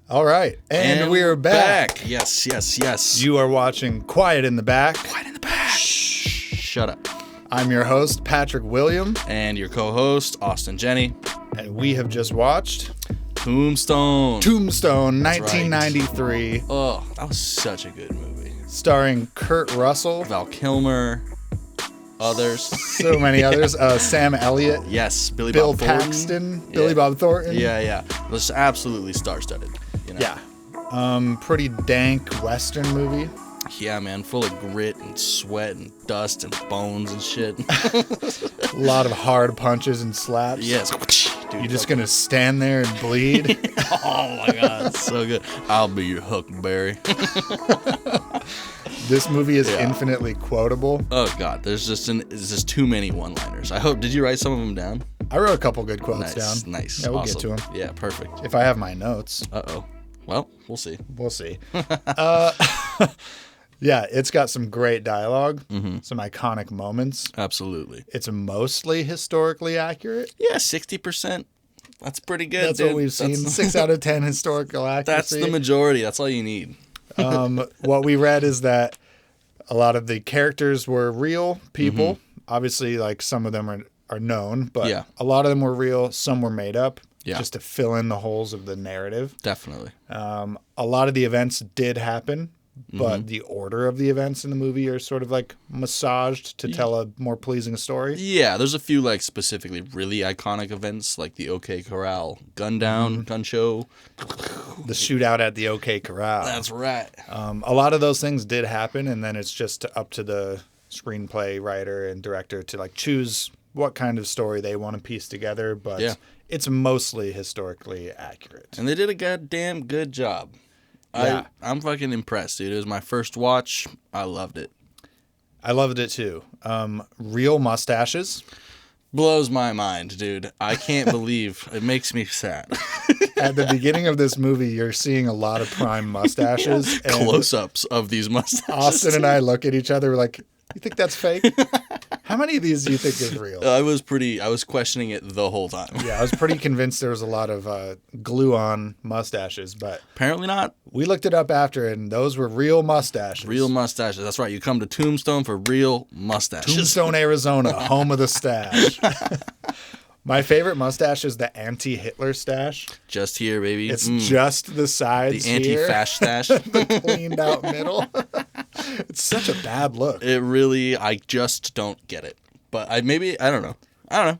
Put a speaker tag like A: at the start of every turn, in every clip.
A: All right. And we're back.
B: Yes.
A: You are watching Quiet in the Back.
B: Quiet in the Back. Shh. Shut up.
A: I'm your host, Patrick William.
B: And your co-host, Austin Jenny.
A: And we have just watched
B: Tombstone.
A: Tombstone,
B: That's
A: 1993.
B: Right. Oh, that was such a good movie.
A: Starring Kurt Russell.
B: Val Kilmer. Others.
A: So many others. Sam Elliott.
B: Yes.
A: Bill
B: Bob Thornton.
A: Paxton. Billy Bob Thornton.
B: Yeah. It was absolutely star-studded. You know?
A: Yeah. Pretty dank Western movie.
B: Yeah, man. Full of grit and sweat and dust and bones and shit.
A: A lot of hard punches and slaps.
B: Yes.
A: Dude, you're just going to stand there and bleed.
B: Oh, my God. It's so good. I'll be your Huckleberry.
A: This movie is infinitely quotable.
B: Oh, God. There's just too many one-liners. Did you write some of them down?
A: I wrote a couple good quotes down.
B: Nice.
A: Yeah, we'll
B: awesome.
A: get to them.
B: Yeah, perfect.
A: If I have my notes.
B: Uh-oh. Well, we'll see.
A: We'll see. Yeah, it's got some great dialogue, some iconic moments.
B: Absolutely.
A: It's mostly historically accurate.
B: Yeah, 60%. That's pretty good,
A: That's
B: dude.
A: what we've seen. 6 out of 10 historical accuracy.
B: That's the majority. That's all you need.
A: What we read is that a lot of the characters were real people. Obviously, like some of them are known, but a lot of them were real. Some were made up just to fill in the holes of the narrative.
B: Definitely.
A: A lot of the events did happen, but the order of the events in the movie are sort of like massaged to tell a more pleasing story.
B: Yeah, there's a few like specifically really iconic events like the OK Corral gun show.
A: The shootout at the OK Corral.
B: That's right.
A: A lot of those things did happen, and then it's just up to the screenplay writer and director to like choose what kind of story they want to piece together, but it's mostly historically accurate.
B: And they did a goddamn good job.
A: Yeah.
B: I'm fucking impressed, dude. It was my first watch. I loved it.
A: I loved it too. Real mustaches.
B: Blows my mind, dude. I can't believe it. Makes me sad.
A: At the beginning of this movie, you're seeing a lot of prime mustaches. And
B: close-ups of these mustaches.
A: Austin and I look at each other like, you think that's fake? How many of these do you think is real?
B: I was questioning it the whole time.
A: Yeah, I was pretty convinced there was a lot of glue-on mustaches, but
B: apparently not.
A: We looked it up after, and those were real mustaches.
B: Real mustaches. That's right. You come to Tombstone for real mustaches.
A: Tombstone, Arizona, home of the stash. My favorite mustache is the anti-Hitler stash.
B: Just here, baby.
A: It's just the sides
B: the anti-fash stash.
A: The cleaned out middle. It's such a bad look.
B: It really, I just don't get it. But I don't know.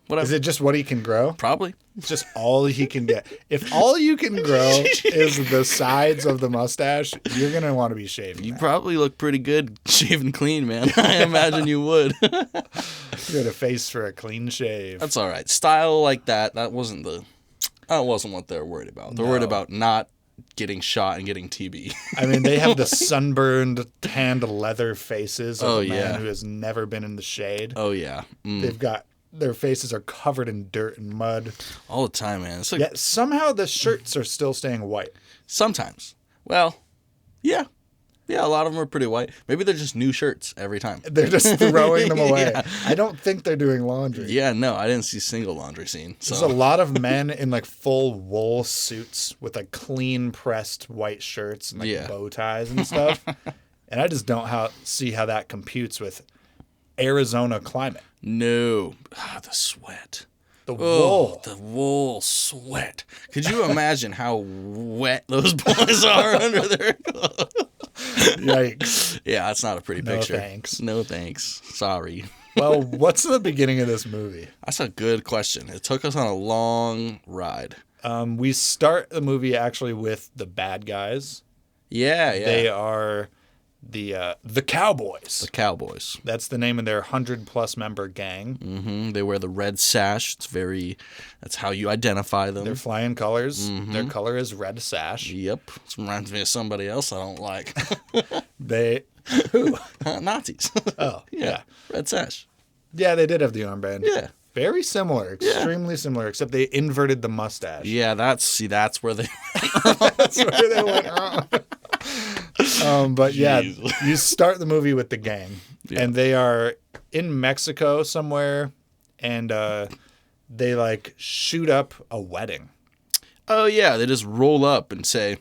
B: Whatever.
A: Is it just what he can grow?
B: Probably.
A: It's just all he can get. If all you can grow is the sides of the mustache, you're going to want to be shaving.
B: You probably look pretty good shaving clean, man. I imagine you would.
A: You had a face for a clean shave.
B: That's all right. Style like that wasn't what they're worried about. They're worried about not getting shot and getting TB.
A: I mean, they have the sunburned, tanned leather faces of a man who has never been in the shade.
B: Oh, yeah.
A: Their faces are covered in dirt and mud.
B: All the time, man. It's like,
A: yet somehow the shirts are still staying white.
B: Sometimes. Well, yeah. Yeah, a lot of them are pretty white. Maybe they're just new shirts every time.
A: They're just throwing them away. I don't think they're doing laundry.
B: Yeah, no, I didn't see a single laundry scene. So.
A: There's a lot of men in like full wool suits with like clean pressed white shirts and like bow ties and stuff. And I just don't see how that computes with Arizona climate.
B: No. The sweat.
A: The wool.
B: The wool sweat. Could you imagine how wet those boys are under their clothes?
A: Yikes.
B: Yeah, that's not a pretty picture.
A: No
B: thanks. Sorry.
A: Well, what's the beginning of this movie?
B: That's a good question. It took us on a long ride.
A: We start the movie actually with the bad guys.
B: Yeah.
A: They are the Cowboys.
B: The Cowboys.
A: That's the name of their 100+ member gang.
B: Mm-hmm. They wear the red sash. That's how you identify them.
A: They're flying colors. Mm-hmm. Their color is red sash.
B: Yep. This reminds me of somebody else I don't like.
A: Who?
B: Nazis.
A: Oh, yeah.
B: Red sash.
A: Yeah, they did have the armband.
B: Yeah.
A: Very similar. Extremely similar, except they inverted the mustache.
B: Yeah, that's where they
A: That's where they went wrong. But Jeez. You start the movie with the gang, and they are in Mexico somewhere, and they like shoot up a wedding.
B: Oh yeah, they just roll up and say,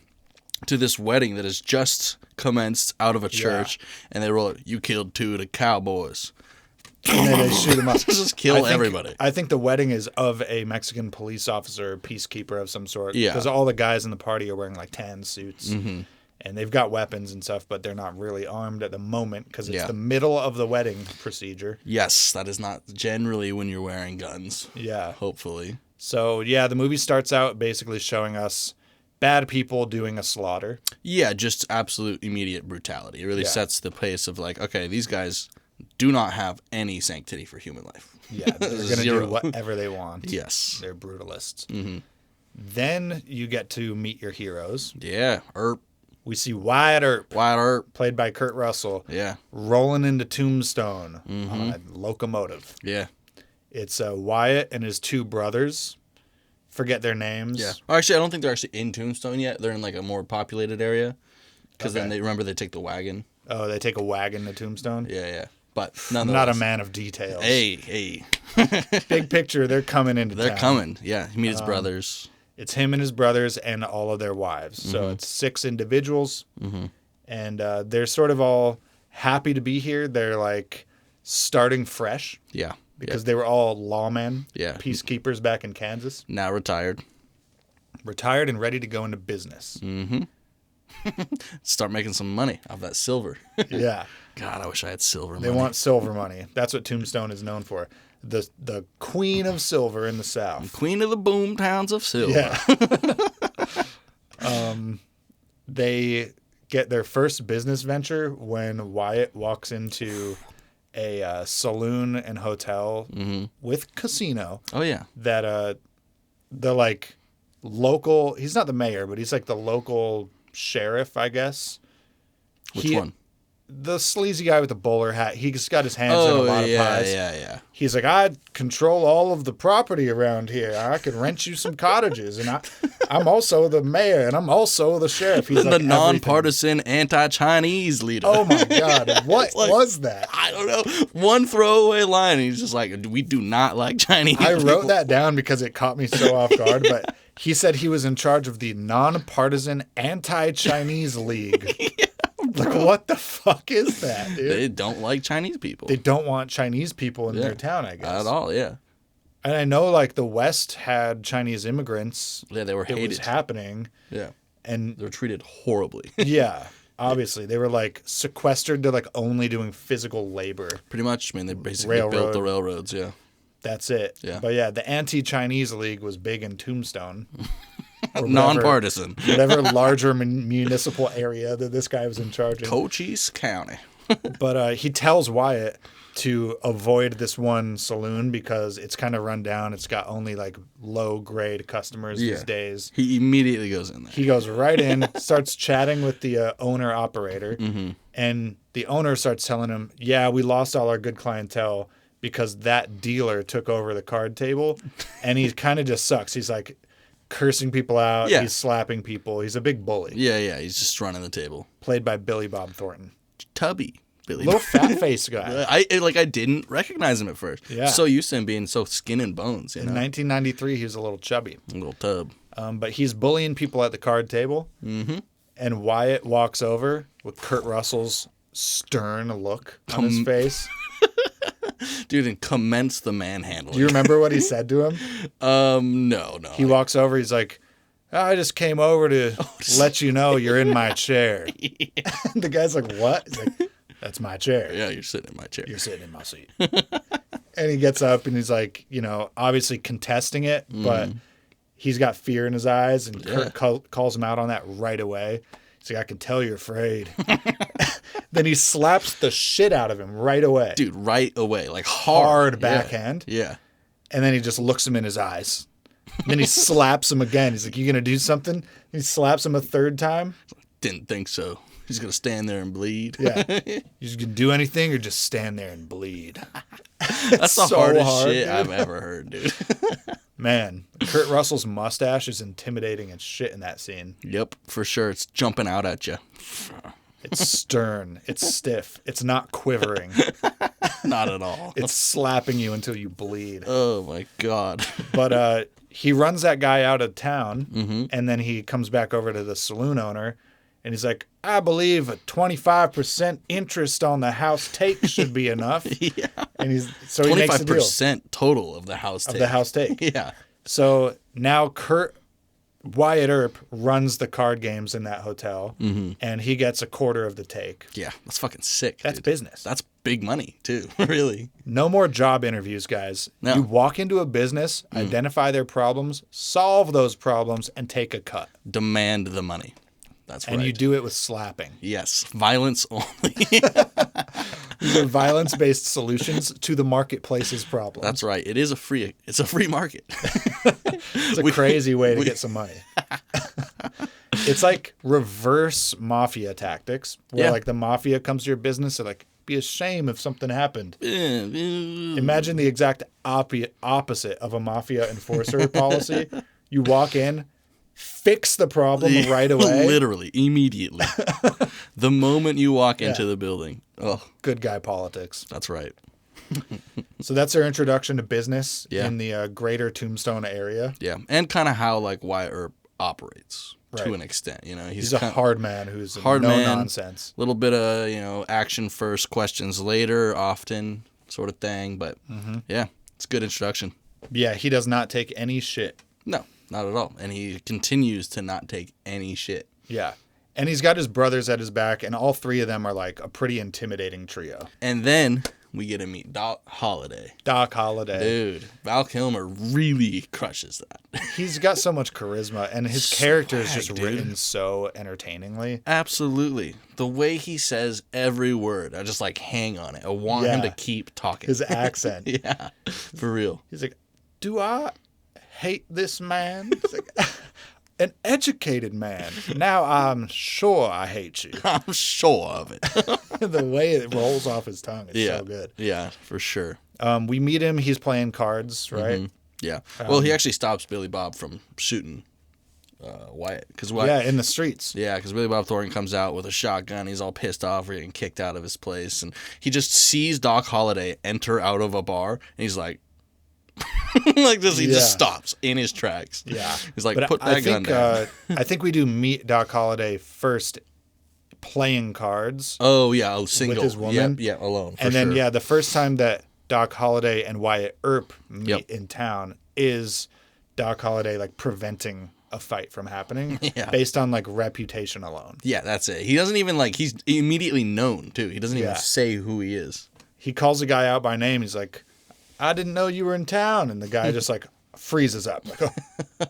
B: to this wedding that has just commenced out of a church, and they roll it, "You killed 2 of the cowboys."
A: And then they shoot him up.
B: Just kill everybody.
A: I think the wedding is of a Mexican police officer, peacekeeper of some sort.
B: Yeah.
A: Because all the guys in the party are wearing like tan suits. Mm-hmm. And they've got weapons and stuff, but they're not really armed at the moment because it's the middle of the wedding procedure.
B: Yes, that is not generally when you're wearing guns.
A: Yeah.
B: Hopefully.
A: So, yeah, the movie starts out basically showing us bad people doing a slaughter.
B: Yeah, just absolute immediate brutality. It really sets the pace of like, okay, these guys do not have any sanctity for human life.
A: Yeah, they're going to do whatever they want.
B: Yes.
A: They're brutalists. Mm-hmm. Then you get to meet your heroes.
B: Yeah, Earp.
A: We see Wyatt Earp.
B: Wyatt Earp.
A: Played by Kurt Russell.
B: Yeah.
A: Rolling into Tombstone on a locomotive.
B: Yeah.
A: It's Wyatt and his 2 brothers. Forget their names.
B: Yeah. Actually, I don't think they're actually in Tombstone yet. They're in like a more populated area. Because then they take the wagon.
A: Oh, they take a wagon to Tombstone?
B: Yeah. But
A: I'm not a man of details.
B: Hey.
A: Big picture, they're coming into town.
B: They're coming. Yeah. He meets his brothers.
A: It's him and his brothers and all of their wives. So it's 6 individuals. Mm-hmm. And they're sort of all happy to be here. They're like starting fresh.
B: Yeah.
A: Because they were all lawmen.
B: Yeah.
A: Peacekeepers back in Kansas.
B: Now retired.
A: Retired and ready to go into business.
B: Mm-hmm. Start making some money off that silver.
A: Yeah.
B: God, I wish I had silver money.
A: They want silver money. That's what Tombstone is known for. The queen of silver in the South.
B: Queen of the boom towns of silver.
A: Yeah. They get their first business venture when Wyatt walks into a saloon and hotel with casino.
B: Oh, yeah.
A: That the like local, he's not the mayor, but he's like the local sheriff, I guess.
B: Which one?
A: The sleazy guy with the bowler hat. He's got his hands in a lot of pies.
B: Yeah.
A: He's like, I control all of the property around here. I can rent you some cottages. And I'm also the mayor, and I'm also the sheriff. He's
B: the
A: like
B: nonpartisan anti-Chinese leader.
A: Oh, my God. What was that?
B: I don't know. One throwaway line. And he's just like, we do not like Chinese
A: I
B: people.
A: wrote that down because it caught me so off guard, but he said he was in charge of the nonpartisan anti-Chinese league. Yeah. Like, what the fuck is that, dude?
B: They don't like Chinese people.
A: They don't want Chinese people in their town, I guess.
B: Not at all, yeah.
A: And I know, like, the West had Chinese immigrants.
B: Yeah, they were hated.
A: It was happening.
B: Yeah.
A: And
B: they were treated horribly.
A: Yeah, obviously. They were, like, sequestered to, like, only doing physical labor.
B: Pretty much. I mean, they basically built the railroads, yeah.
A: That's it.
B: Yeah.
A: But, yeah, the anti-Chinese league was big in Tombstone.
B: Nonpartisan.
A: Whatever larger municipal area that this guy was in charge of.
B: Cochise County.
A: But he tells Wyatt to avoid this one saloon because it's kind of run down. It's got only like low grade customers these days.
B: He immediately goes in there.
A: He goes right in, starts chatting with the owner operator, and the owner starts telling him, yeah, we lost all our good clientele because that dealer took over the card table, and he kind of just sucks. He's like cursing people out. Yeah. He's slapping people. He's a big bully.
B: Yeah. He's just running the table.
A: Played by Billy Bob Thornton.
B: Tubby Billy.
A: Little fat-faced guy.
B: I didn't recognize him at first. Yeah. So used to him being so skin and bones. You know?
A: In 1993, he was a little chubby.
B: A little tub.
A: But he's bullying people at the card table. Mm-hmm. And Wyatt walks over with Kurt Russell's stern look on his face.
B: Dude, and commence the manhandling.
A: Do you remember what he said to him?
B: No.
A: He walks over. He's like, I just came over to let you know you're in my chair. Yeah. The guy's like, what? He's like, that's my chair.
B: Yeah, you're sitting in my chair.
A: You're sitting in my seat. And he gets up and he's like, obviously contesting it, but he's got fear in his eyes. And Kurt calls him out on that right away. He's like, I can tell you're afraid. Then he slaps the shit out of him right away.
B: Dude, right away. Like
A: hard backhand.
B: Yeah.
A: And then he just looks him in his eyes. And then he slaps him again. He's like, you going to do something? And he slaps him a third time.
B: Didn't think so. He's going to stand there and bleed.
A: Yeah. You just going to do anything or just stand there and bleed?
B: That's the hardest shit I've ever heard, dude.
A: Man, Kurt Russell's mustache is intimidating as shit in that scene.
B: Yep, for sure. It's jumping out at you.
A: It's stern. It's stiff. It's not quivering.
B: Not at all.
A: It's slapping you until you bleed.
B: Oh, my God.
A: But he runs that guy out of town, and then he comes back over to the saloon owner, And he's like, I believe a 25% interest on the house take should be enough.
B: Yeah.
A: And he makes a deal.
B: 25% total of the house take.
A: Of the house take.
B: Yeah.
A: So now Wyatt Earp runs the card games in that hotel, and he gets a quarter of the take.
B: Yeah, that's fucking sick.
A: That's
B: dude.
A: business.
B: That's big money, too, really.
A: No more job interviews, guys.
B: No.
A: You walk into a business, identify their problems, solve those problems, and take a cut.
B: Demand the money. That's right.
A: And you do it with slapping.
B: Yes, violence only.
A: These are violence-based solutions to the marketplace's problems.
B: That's right. It's a free market.
A: It's a crazy way to get some money. It's like reverse mafia tactics, where like the mafia comes to your business and like, be a shame if something happened. Imagine the exact opposite of a mafia enforcer policy. You walk in, fix the problem right away.
B: Literally, immediately. The moment you walk into the building. Oh,
A: good guy politics.
B: That's right.
A: So that's our introduction to business in the greater Tombstone area.
B: Yeah, and kind of how like Wyatt Earp operates to an extent. You know,
A: he's a hard man who's no nonsense.
B: A little bit of action first, questions later, often sort of thing. But yeah, it's a good introduction.
A: Yeah, he does not take any shit.
B: No, not at all, and he continues to not take any shit.
A: Yeah. And he's got his brothers at his back, and all three of them are like a pretty intimidating trio.
B: And then we get to meet Doc Holliday.
A: Doc Holliday.
B: Dude, Val Kilmer really crushes that.
A: He's got so much charisma, and his character is just written so entertainingly.
B: Absolutely. The way he says every word, I just like hang on it. I want him to keep talking.
A: His accent.
B: Yeah, for real.
A: He's like, do I hate this man? He's like, an educated man. Now I'm sure I hate you.
B: I'm sure of it.
A: The way it rolls off his tongue is so good.
B: Yeah, for sure.
A: We meet him. He's playing cards, right?
B: Yeah. Well, he actually stops Billy Bob from shooting Wyatt.
A: Yeah, in the streets.
B: Yeah, because Billy Bob Thornton comes out with a shotgun. He's all pissed off for getting kicked out of his place. And he just sees Doc Holliday enter out of a bar. And he's like, like this, he just stops in his tracks.
A: Yeah.
B: He's like, put that gun down.
A: I think we do meet Doc Holliday first playing cards.
B: Oh, yeah, single.
A: With his woman.
B: Yeah, alone.
A: And then, the first time that Doc Holliday and Wyatt Earp meet in town is Doc Holliday, like, preventing a fight from happening based on, like, reputation alone.
B: Yeah, that's it. He doesn't even, like, he's immediately known, too. He doesn't even say who he is.
A: He calls the guy out by name. He's like, I didn't know you were in town. And the guy just like freezes up. Like,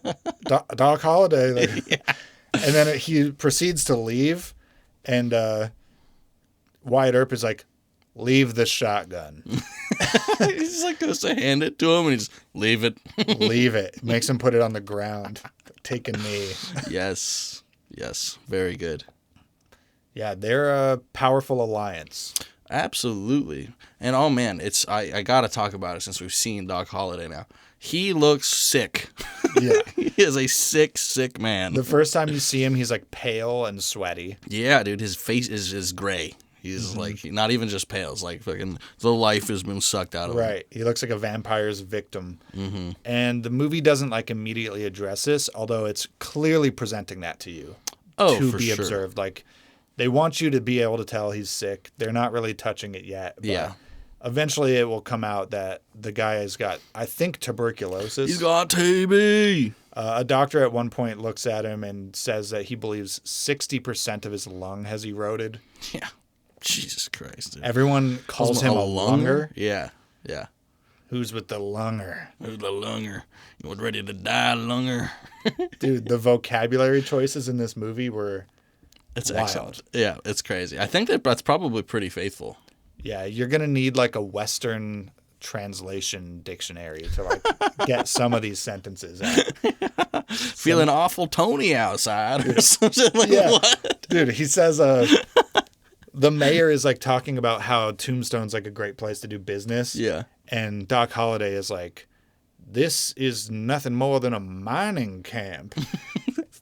A: oh, Doc Holliday. Like, and then he proceeds to leave. And Wyatt Earp is like, leave the shotgun.
B: He just like goes to hand it to him and he just, leave it.
A: Leave it. Makes him put it on the ground. Take a knee.
B: Yes. Very good.
A: Yeah, they're a powerful alliance.
B: Absolutely. And oh man, I gotta talk about it since we've seen Doc Holliday now. He looks sick.
A: Yeah.
B: He is a sick man.
A: The first time you see him, he's like pale and sweaty.
B: Yeah, dude, his face is gray. He's like not even just pale. It's like fucking the life has been sucked out of him.
A: Right. He looks like a vampire's victim. Mm-hmm. And the movie doesn't like immediately address this, although it's clearly presenting that to you. To be observed. Like, they want you to be able to tell he's sick. They're not really touching it yet. But eventually it will come out that the guy has got, I think, tuberculosis.
B: He's got TB.
A: A doctor at one point looks at him and says that he believes 60% of his lung has eroded.
B: Yeah. Jesus Christ. Dude.
A: Everyone calls him a lunger.
B: Yeah.
A: Who's with the lunger?
B: Who's the lunger? You ready to die, lunger?
A: Dude, the vocabulary choices in this movie were
B: It's
A: wild.
B: Excellent. Yeah, it's crazy. I think that's probably pretty faithful.
A: Yeah, you're going to need like a Western translation dictionary to like get some of these sentences out.
B: Feeling awful Tony outside or something like what?
A: Dude, he says the mayor is like talking about how Tombstone's like a great place to do business.
B: Yeah.
A: And Doc Holliday is like, this is nothing more than a mining camp.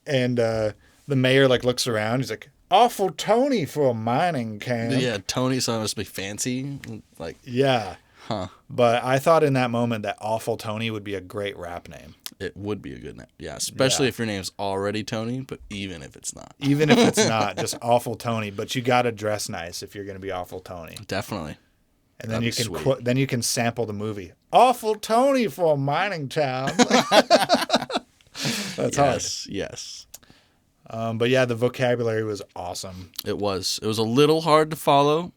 A: And the mayor like looks around. He's like, awful Tony for a mining camp.
B: Yeah, Tony, so it must be fancy. Like,
A: yeah.
B: Huh.
A: But I thought in that moment that Awful Tony would be a great rap name.
B: It would be a good name. Yeah, especially if your name's already Tony, but even if it's not.
A: Even if it's not, just Awful Tony. But you got to dress nice if you're going to be Awful Tony.
B: Definitely.
A: And then then you can sample the movie. Awful Tony for a mining town. That's hard.
B: Yes.
A: But yeah, the vocabulary was awesome.
B: It was. It was a little hard to follow.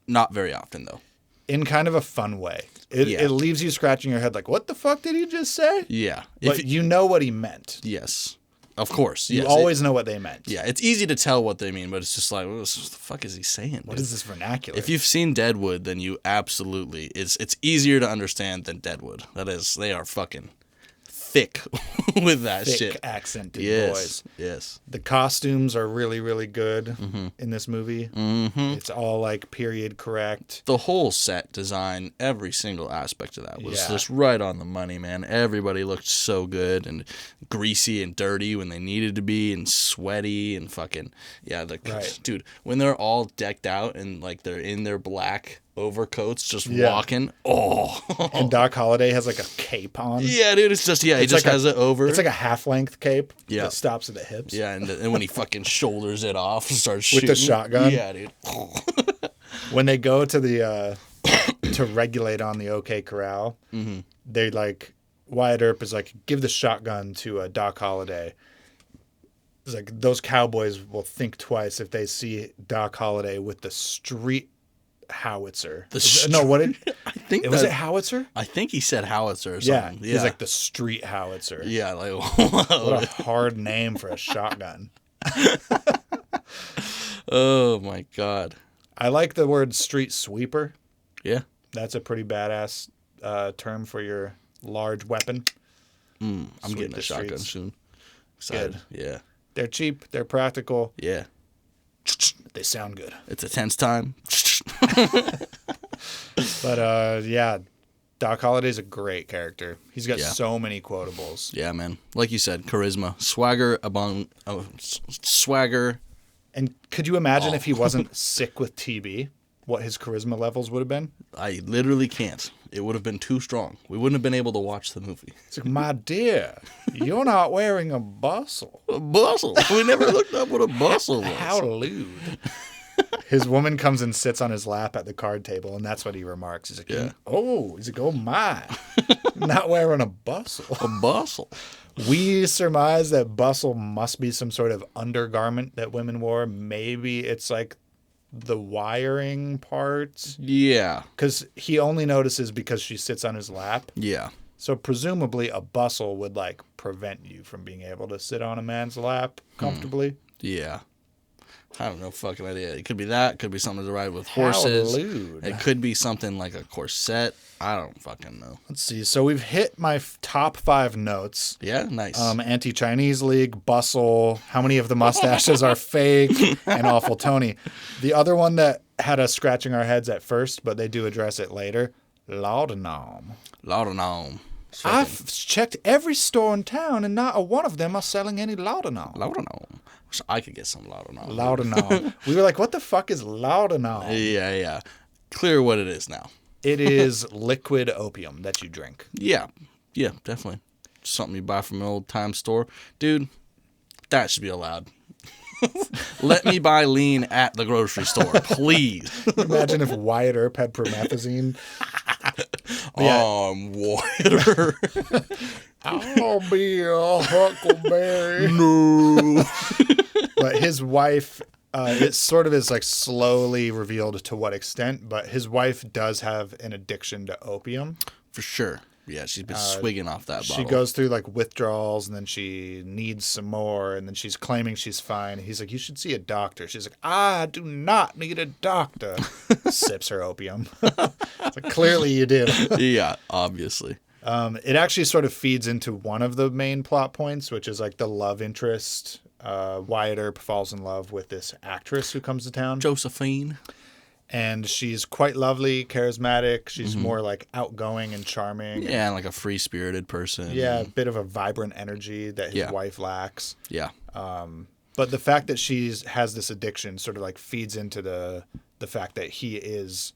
B: Not very often, though.
A: In kind of a fun way. It leaves you scratching your head like, what the fuck did he just say?
B: Yeah.
A: But you know what he meant.
B: Yes. Of course.
A: You always know what they meant.
B: Yeah. It's easy to tell what they mean, but it's just like, what the fuck is he saying?
A: What is this vernacular?
B: If you've seen Deadwood, then you absolutely... It's easier to understand than Deadwood. That is, they are fucking thick with that shit.
A: Thick accented boys.
B: Yes.
A: The costumes are really, really good in this movie. Mm-hmm. It's all like period correct.
B: The whole set design, every single aspect of that was just right on the money, man. Everybody looked so good and greasy and dirty when they needed to be and sweaty and fucking... Yeah, dude, when they're all decked out and like they're in their black overcoats just walking. Oh.
A: And Doc Holliday has like a cape on.
B: Yeah, dude, it's just he just has it over.
A: It's like a half-length cape that stops at the hips.
B: Yeah, and when he fucking shoulders it off and starts shooting.
A: With the shotgun.
B: Yeah, dude.
A: When they go to the to regulate on the OK Corral, they like Wyatt Earp is like, give the shotgun to Doc Holliday. It's like those cowboys will think twice if they see Doc Holliday with the street howitzer.
B: I think
A: was it howitzer?
B: I think he said howitzer or something.
A: Yeah, he's like the street howitzer.
B: Yeah, like
A: what a hard name for a shotgun.
B: Oh my god.
A: I like the word street sweeper.
B: Yeah.
A: That's a pretty badass term for your large weapon.
B: I'm getting a shotgun soon. Excited.
A: Good.
B: Yeah.
A: They're cheap. They're practical.
B: Yeah.
A: They sound good.
B: It's a tense time.
A: But yeah, Doc Holliday's a great character. He's got so many quotables.
B: Yeah, man. Like you said, charisma, swagger.
A: And could you imagine if he wasn't sick with TB, what his charisma levels would have been?
B: I literally can't. It would have been too strong. We wouldn't have been able to watch the movie.
A: It's like, my dear, you're not wearing a bustle.
B: A bustle? We never looked up what a bustle was.
A: How lewd. His woman comes and sits on his lap at the card table, and that's what he remarks. He's like, he's like, oh my, not wearing a bustle.
B: A bustle.
A: We surmise that bustle must be some sort of undergarment that women wore. Maybe it's like the wiring parts.
B: Yeah.
A: Because he only notices because she sits on his lap.
B: Yeah.
A: So presumably a bustle would like prevent you from being able to sit on a man's lap comfortably.
B: Yeah. I have no fucking idea. It could be that. It could be something to ride with horses. It could be something like a corset. I don't fucking know.
A: Let's see. So we've hit my top 5 notes.
B: Yeah, nice.
A: Anti-Chinese League, bustle, how many of the mustaches are fake, and Awful Tony. The other one that had us scratching our heads at first, but they do address it later, laudanum.
B: Laudanum.
A: I've checked every store in town, and not a one of them are selling any laudanum.
B: Laudanum. So I could get some laudanum.
A: Laudanum. We were like, what the fuck is laudanum?
B: Yeah. Clear what it is now.
A: It is liquid opium that you drink.
B: Yeah, definitely. Something you buy from an old-time store. Dude, that should be allowed. Let me buy lean at the grocery store, please.
A: Imagine if Wyatt Earp had promethazine.
B: Wyatt Earp.
A: I'll be a huckleberry.
B: No.
A: But his wife, it sort of is like slowly revealed to what extent, but his wife does have an addiction to opium.
B: For sure. Yeah, she's been swigging off that bottle.
A: She goes through like withdrawals, and then she needs some more, and then she's claiming she's fine. He's like, you should see a doctor. She's like, I do not need a doctor. Sips her opium. It's like, clearly you do.
B: Yeah, obviously.
A: It actually sort of feeds into one of the main plot points, which is like the love interest. Wyatt Earp falls in love with this actress who comes to town.
B: Josephine.
A: And she's quite lovely, charismatic. She's more like outgoing and charming.
B: Yeah, and like a free-spirited person.
A: Yeah, a bit of a vibrant energy that his wife lacks.
B: Yeah.
A: But the fact that she has this addiction sort of like feeds into the fact that he is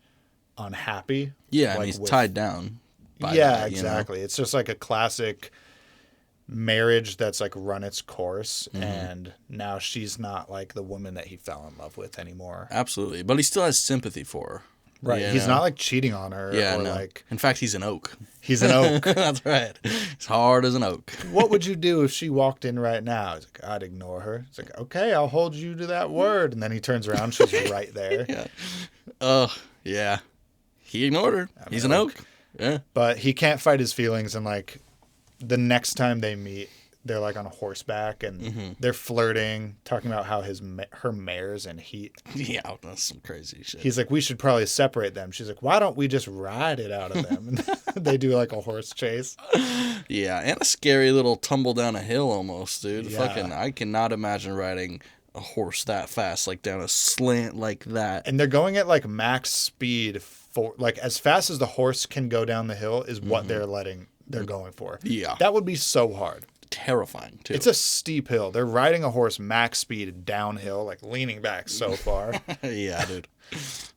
A: unhappy.
B: Yeah, like he's tied down.
A: That, exactly. It's just like a classic marriage that's like run its course, and now she's not like the woman that he fell in love with anymore.
B: Absolutely, but he still has sympathy for her.
A: Right. He's not like cheating on her.
B: Yeah, like. In fact, he's an oak.
A: He's an oak.
B: That's right. He's hard as an oak.
A: What would you do if she walked in right now? He's like, I'd ignore her. It's like, okay, I'll hold you to that word. And then he turns around, she's right there.
B: Yeah. Yeah. He ignored her. He's an oak. Yeah.
A: But he can't fight his feelings, and like the next time they meet, they're like on a horseback and they're flirting, talking about how her mare's in heat.
B: Yeah, that's some crazy shit.
A: He's like, we should probably separate them. She's like, why don't we just ride it out of them? And they do like a horse chase.
B: Yeah, and a scary little tumble down a hill almost, dude. Yeah. I cannot imagine riding a horse that fast, like down a slant like that.
A: And they're going at like max speed for like as fast as the horse can go down the hill is what they're going for.
B: Yeah.
A: That would be so hard.
B: Terrifying too.
A: It's a steep hill. They're riding a horse max speed downhill, like leaning back so far.
B: Yeah, dude.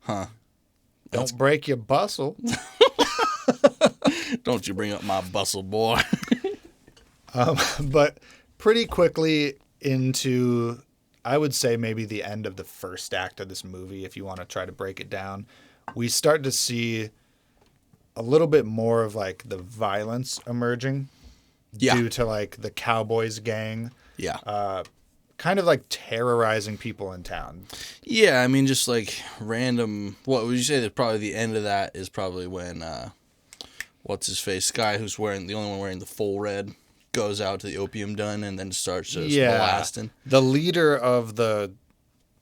B: Huh.
A: Don't break your bustle.
B: Don't you bring up my bustle, boy.
A: But pretty quickly into, I would say maybe the end of the first act of this movie, if you want to try to break it down, we start to see a little bit more of like the violence emerging.
B: Yeah.
A: Due to like the Cowboys gang.
B: Yeah.
A: Kind of like terrorizing people in town.
B: Yeah, I mean just like random. What would you say that probably the end of that is probably when what's his face guy who's the only one wearing the full red goes out to the opium den and then starts just blasting.
A: The leader of the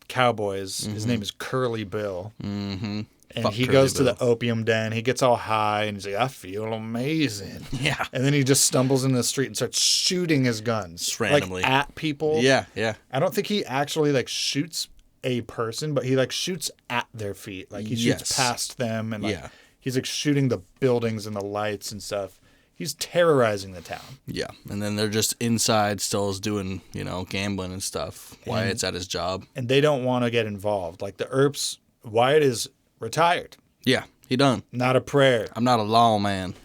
A: Cowboys, his name is Curly Bill.
B: Mm-hmm.
A: And he goes to the opium den. He gets all high and he's like, I feel amazing.
B: Yeah.
A: And then he just stumbles into the street and starts shooting his guns.
B: Just randomly.
A: Like at people.
B: Yeah, yeah.
A: I don't think he actually like shoots a person, but he like shoots at their feet. Like he shoots past them and like he's like shooting the buildings and the lights and stuff. He's terrorizing the town.
B: Yeah. And then they're just inside still is doing, gambling and stuff. Wyatt's at his job.
A: And they don't want to get involved. Like the Earps, Wyatt is retired.
B: Yeah, he done.
A: Not a prayer.
B: I'm not a lawman.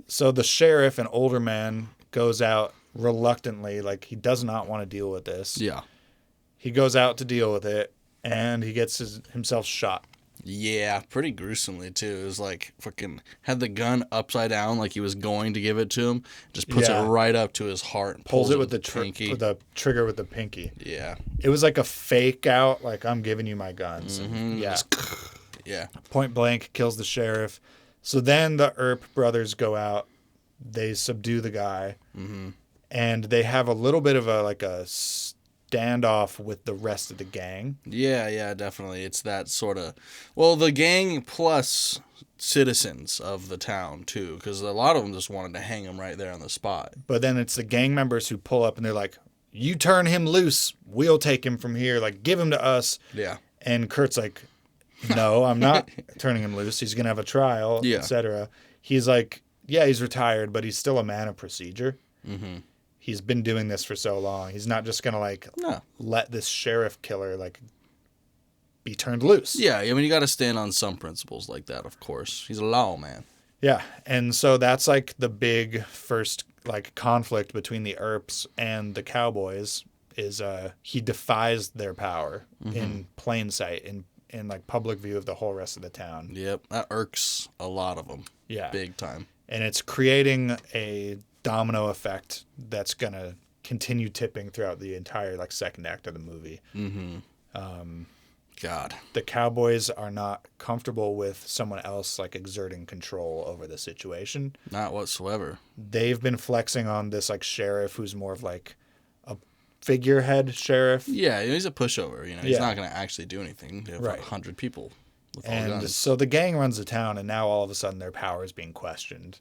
A: So the sheriff, an older man, goes out reluctantly. Like he does not want to deal with this.
B: Yeah.
A: He goes out to deal with it, and he gets himself shot.
B: Yeah, pretty gruesomely too. It was like fucking had the gun upside down like he was going to give it to him. Just puts it right up to his heart and
A: pulls it with the trigger with the pinky.
B: Yeah.
A: It was like a fake out, like I'm giving you my guns.
B: Mm-hmm.
A: Yeah.
B: Yeah.
A: Point blank kills the sheriff. So then the Earp brothers go out. They subdue the guy.
B: Mm-hmm.
A: And they have a little bit of a standoff with the rest of the gang.
B: Yeah, definitely. It's that sort of... Well, the gang plus citizens of the town, too. Because a lot of them just wanted to hang him right there on the spot.
A: But then it's the gang members who pull up and they're like, you turn him loose. We'll take him from here. Like, give him to us.
B: Yeah.
A: And Kurt's like... No, I'm not turning him loose. He's going to have a trial, etc. He's like, yeah, he's retired, but he's still a man of procedure.
B: Mm-hmm.
A: He's been doing this for so long. He's not just going to let this sheriff killer be turned loose.
B: Yeah, I mean, you got to stand on some principles like that, of course. He's a lawman.
A: Yeah, and so that's like the big first conflict between the Earps and the Cowboys is he defies their power in plain sight, in public view of the whole rest of the town.
B: Yep, that irks a lot of them.
A: Yeah.
B: Big time. And
A: it's creating a domino effect that's going to continue tipping throughout the entire second act of the movie.
B: Mm-hmm. God.
A: The Cowboys are not comfortable with someone else exerting control over the situation.
B: Not whatsoever.
A: They've been flexing on this sheriff who's more of a figurehead sheriff.
B: Yeah, he's a pushover. He's not going to actually do anything. They have 100 people with all guns.
A: So the gang runs the town, and now all of a sudden their power is being questioned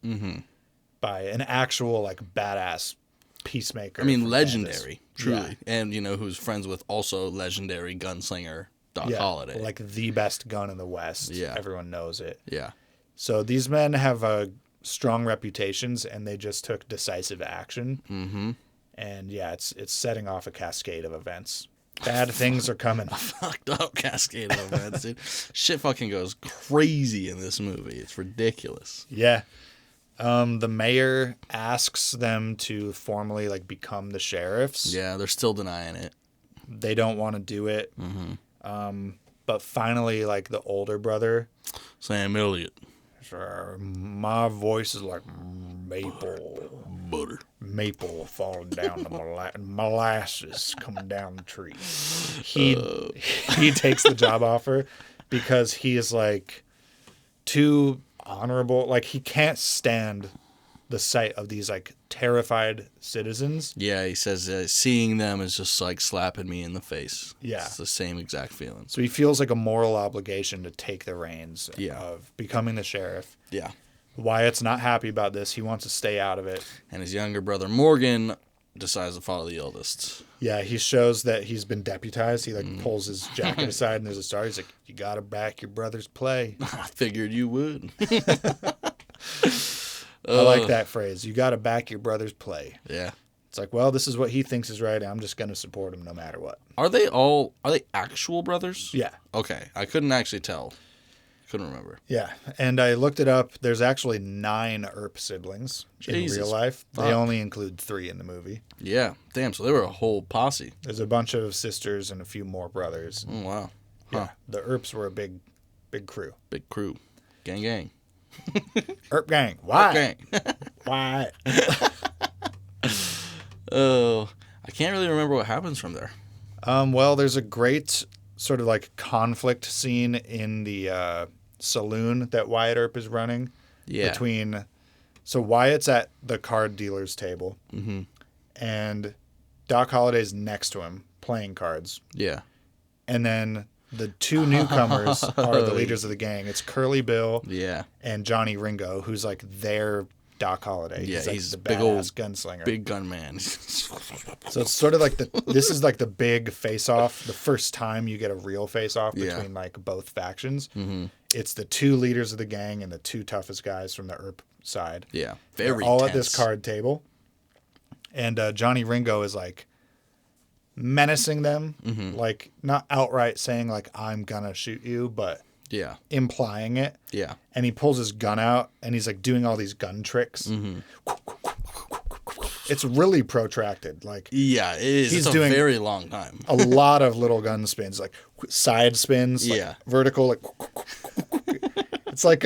A: by an actual badass peacemaker.
B: I mean, legendary, truly, and who's friends with also legendary gunslinger Doc Holliday,
A: the best gun in the West.
B: Yeah,
A: everyone knows it.
B: Yeah.
A: So these men have strong reputations, and they just took decisive action.
B: Mm-hmm.
A: And it's setting off a cascade of events. Bad things are coming.
B: Fucked up cascade of events, dude. Shit fucking goes crazy in this movie. It's ridiculous.
A: Yeah. The mayor asks them to formally like become the sheriffs.
B: Yeah, they're still denying it.
A: They don't want to do it. Mm-hmm. But finally, like the older brother,
B: Sam Elliott.
A: My voice is like
B: Butter.
A: Maple falling down the molasses coming down the tree. He takes the job offer because he is like too honorable. Like he can't stand the sight of these like terrified citizens.
B: Yeah, he says seeing them is just like slapping me in the face.
A: Yeah,
B: it's the same exact feeling.
A: So he feels like a moral obligation to take the reins
B: yeah.
A: of becoming the sheriff.
B: Yeah.
A: Wyatt's not happy about this. He wants to stay out of it.
B: And his younger brother Morgan decides to follow the eldest.
A: Yeah, he shows that he's been deputized. He like pulls his jacket aside and there's a star. He's like, "You gotta back your brother's play."
B: I figured you would.
A: I like that phrase. You gotta back your brother's play.
B: Yeah.
A: It's like, well, this is what he thinks is right. I'm just gonna support him no matter what.
B: Are they actual brothers?
A: Yeah.
B: Okay. I couldn't actually tell. Couldn't remember.
A: Yeah. And I looked it up. There's actually 9 Earp siblings in real life. Fuck. They only include 3 in the movie.
B: Yeah. Damn, so they were a whole posse.
A: There's a bunch of sisters and a few more brothers.
B: Oh, wow.
A: Huh. Yeah. The Earps were a big crew.
B: Big crew. Gang.
A: Earp gang. Why?
B: Earp gang.
A: Why?
B: Oh, I can't really remember what happens from there.
A: Well, there's a great sort of like conflict scene in the saloon that Wyatt Earp is running.
B: Yeah.
A: So Wyatt's at the card dealer's table, and Doc Holliday's next to him playing cards.
B: Yeah.
A: And then the 2 newcomers are the leaders of the gang. It's Curly Bill.
B: Yeah.
A: And Johnny Ringo, who's like their Doc Holliday.
B: Yeah,
A: he's the big old gunslinger.
B: Big gun man.
A: So it's sort of like this is like the big face-off, the first time you get a real face-off between like both factions. Mm-hmm. It's the 2 leaders of the gang and the 2 toughest guys from the Earp side.
B: Yeah,
A: They're all at this card table. And Johnny Ringo is like menacing them, like not outright saying like I'm gonna shoot you, but implying it.
B: Yeah.
A: And he pulls his gun out and he's like doing all these gun tricks. It's really protracted. Like
B: yeah, it is. He's doing a very long time.
A: A lot of little gun spins, like side spins, like vertical, like it's like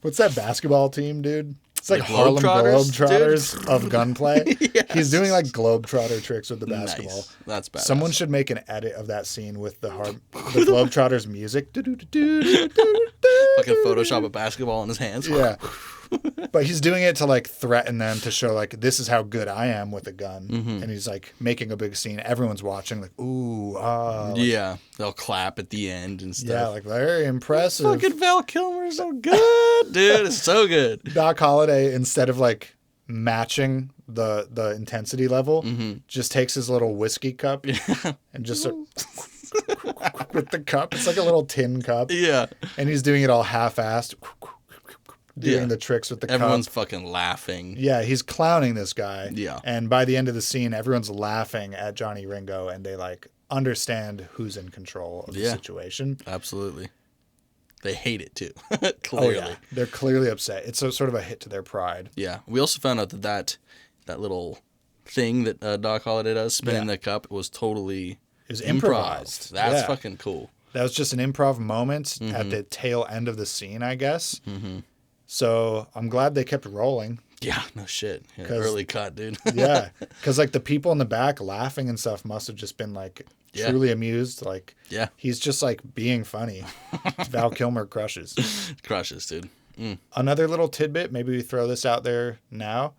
A: what's that basketball team, dude? It's like Harlem Globetrotters of gunplay. Yes. He's doing like Globetrotter tricks with the basketball.
B: Nice. That's bad.
A: Someone should make an edit of that scene with the Globetrotters music.
B: Fucking Photoshop a basketball in his hands.
A: Yeah. But he's doing it to like threaten them, to show like this is how good I am with a gun. And he's like making a big scene. Everyone's watching like, ooh, ah. Like,
B: yeah. They'll clap at the end and stuff.
A: Yeah, like very impressive.
B: Fucking Val Kilmer's so good, dude. It's so good.
A: Doc Holliday, instead of like matching the intensity level, just takes his little whiskey cup and just with the cup. It's like a little tin cup.
B: Yeah.
A: And he's doing it all half-assed. Doing the tricks with the cup.
B: Everyone's fucking laughing.
A: Yeah, he's clowning this guy.
B: Yeah.
A: And by the end of the scene, everyone's laughing at Johnny Ringo, and they like understand who's in control of the situation.
B: Absolutely. They hate it too. Clearly.
A: Oh, yeah. They're clearly upset. It's sort of a hit to their pride.
B: Yeah. We also found out that little thing that Doc Holliday does, spinning the cup, was totally
A: improvised.
B: That's fucking cool.
A: That was just an improv moment at the tail end of the scene, I guess. So I'm glad they kept rolling.
B: Yeah, no shit. Yeah, early cut, dude.
A: Yeah, because like the people in the back laughing and stuff must have just been like truly amused. Like, he's just like being funny. Val Kilmer crushes.
B: Crushes, dude.
A: Another little tidbit. Maybe we throw this out there now.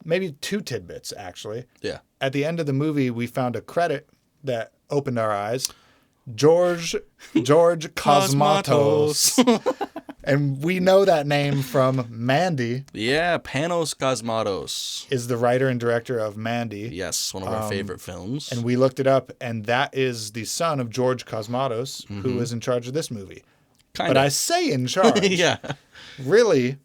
A: Maybe 2 tidbits actually.
B: Yeah.
A: At the end of the movie, we found a credit that opened our eyes. George Cosmatos. And we know that name from Mandy.
B: Yeah, Panos Cosmatos
A: is the writer and director of Mandy.
B: Yes, one of our favorite films.
A: And we looked it up, and that is the son of George Cosmatos, who is in charge of this movie. But I say in charge.
B: Yeah.
A: Really,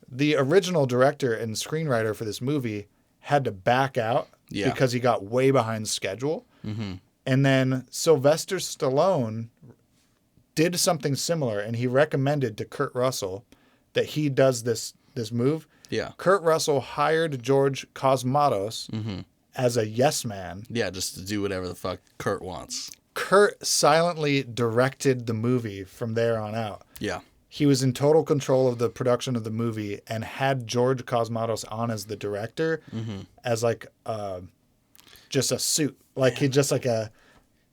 A: the original director and screenwriter for this movie had to back out because he got way behind schedule.
B: Mm-hmm.
A: And then Sylvester Stallone did something similar, and he recommended to Kurt Russell that he does this move.
B: Yeah.
A: Kurt Russell hired George Cosmatos as a yes man.
B: Yeah, just to do whatever the fuck Kurt wants.
A: Kurt silently directed the movie from there on out.
B: Yeah.
A: He was in total control of the production of the movie and had George Cosmatos on as the director as like just a suit. Like he just like a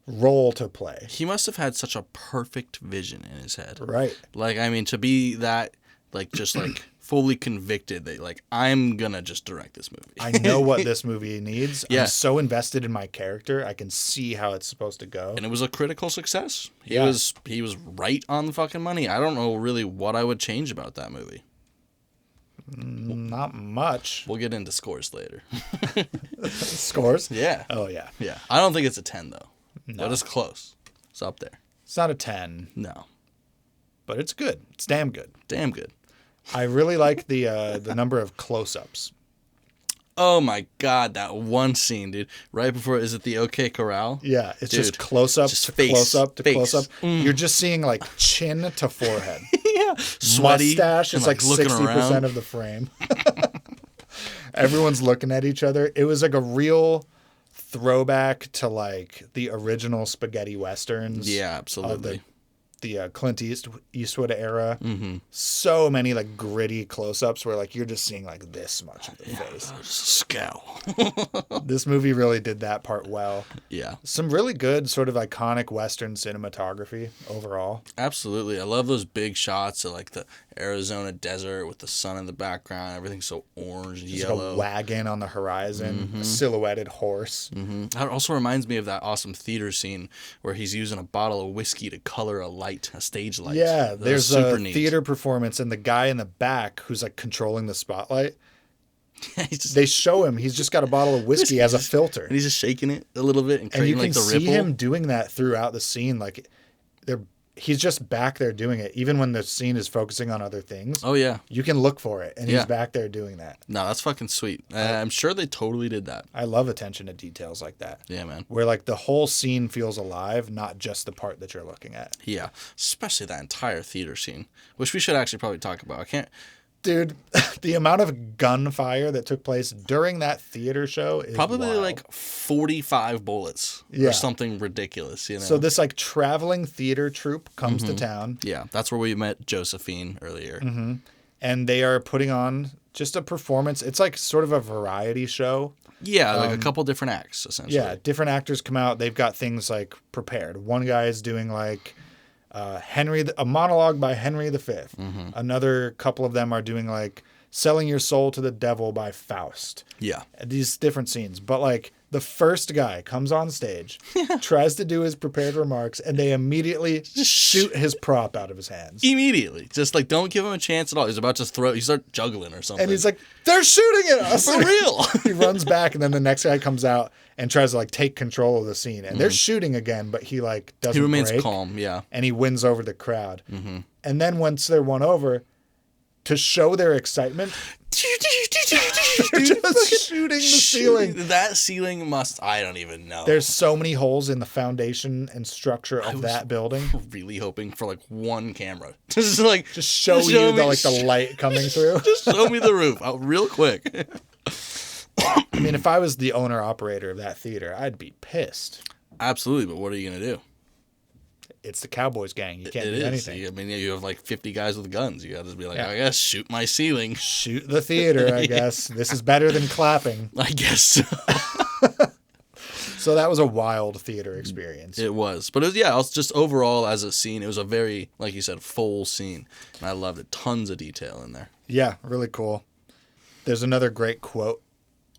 A: role to play.
B: He must have had such a perfect vision in his head.
A: Right.
B: Like, I mean, to be that, like, just like fully convicted that, like, I'm gonna just direct this movie.
A: I know what this movie needs.
B: Yeah.
A: I'm so invested in my character. I can see how it's supposed to go.
B: And it was a critical success. He was right on the fucking money. I don't know really what I would change about that movie.
A: Not much.
B: We'll get into scores later.
A: Scores?
B: Yeah.
A: Oh, yeah.
B: Yeah. I don't think it's a 10, though.
A: No.
B: But it's close. It's up there.
A: It's not a 10.
B: No.
A: But it's good. It's damn good.
B: Damn good.
A: I really like the number of close-ups.
B: Oh my God, that one scene, dude. Right before, is it the OK Corral?
A: Yeah, it's
B: Dude,
A: just close-up
B: just
A: to
B: face,
A: close-up to
B: face.
A: close-up. You're just seeing like chin to forehead.
B: Yeah. Sweaty.
A: Mustache is like
B: looking
A: 60%
B: around.
A: of the frame. Everyone's looking at each other. It was like a real throwback to like the original spaghetti westerns.
B: Yeah, absolutely.
A: The Clint Eastwood era.
B: Mm-hmm.
A: So many like gritty close-ups where like you're just seeing like this much of the face.
B: Scowl.
A: This movie really did that part well.
B: Yeah.
A: Some really good sort of iconic Western cinematography overall.
B: Absolutely. I love those big shots of like the Arizona desert with the sun in the background. Everything's so orange and yellow.
A: Like a wagon on the horizon, a silhouetted horse.
B: Mm-hmm. That also reminds me of that awesome theater scene where he's using a bottle of whiskey to color a stage light.
A: Yeah, there's a
B: neat.
A: theater performance, and the guy in the back who's like controlling the spotlight. They show him. He's just got a bottle of whiskey as a filter,
B: and he's just shaking it a little bit and creating
A: you can
B: like the
A: see
B: ripple.
A: him doing that throughout the scene. Like, he's just back there doing it, even when the scene is focusing on other things.
B: Oh yeah,
A: you can look for it, and he's back there doing that.
B: No, that's fucking sweet. I'm sure they totally did that.
A: I love attention to details like that.
B: Yeah, man.
A: Where like the whole scene feels alive, not just the part that you're looking at.
B: Yeah, especially that entire theater scene, which we should actually probably talk about.
A: Dude, the amount of gunfire that took place during that theater show is
B: probably
A: wild.
B: like 45 bullets or something ridiculous. You know.
A: So this like traveling theater troupe comes to town.
B: Yeah, that's where we met Josephine earlier.
A: Mm-hmm. And they are putting on just a performance. It's like sort of a variety show.
B: Yeah, like a couple different acts, essentially.
A: Yeah, different actors come out. They've got things like prepared. One guy is doing like a monologue by Henry V.
B: Mm-hmm.
A: Another couple of them are doing like Selling Your Soul to the Devil by Faust.
B: Yeah.
A: These different scenes. But like the first guy comes on stage, tries to do his prepared remarks, and they immediately just shoot his prop out of his hands.
B: Immediately. Just like, don't give him a chance at all. He's about to he start juggling or something.
A: And he's like, they're shooting at us.
B: For real.
A: He runs back, and then the next guy comes out and tries to like take control of the scene. And they're shooting again, but he like doesn't
B: He remains
A: break,
B: calm, yeah.
A: and he wins over the crowd. And then once they're won over, to show their excitement, they're just shooting the ceiling.
B: That ceiling I don't even know.
A: There's so many holes in the foundation and structure of that building.
B: Really hoping for like one camera.
A: Just show you the light coming through.
B: Just show me the roof out real quick.
A: I mean, if I was the owner operator of that theater, I'd be pissed.
B: Absolutely, but what are you gonna do?
A: It's the Cowboys gang. You can't do anything.
B: I mean, you have like 50 guys with guns. You got to be like, I guess shoot my ceiling.
A: Shoot the theater, I guess. This is better than clapping.
B: I guess so.
A: So that was a wild theater experience.
B: It was. But it was just overall as a scene, it was a very, like you said, full scene. And I loved it. Tons of detail in there.
A: Yeah, really cool. There's another great quote.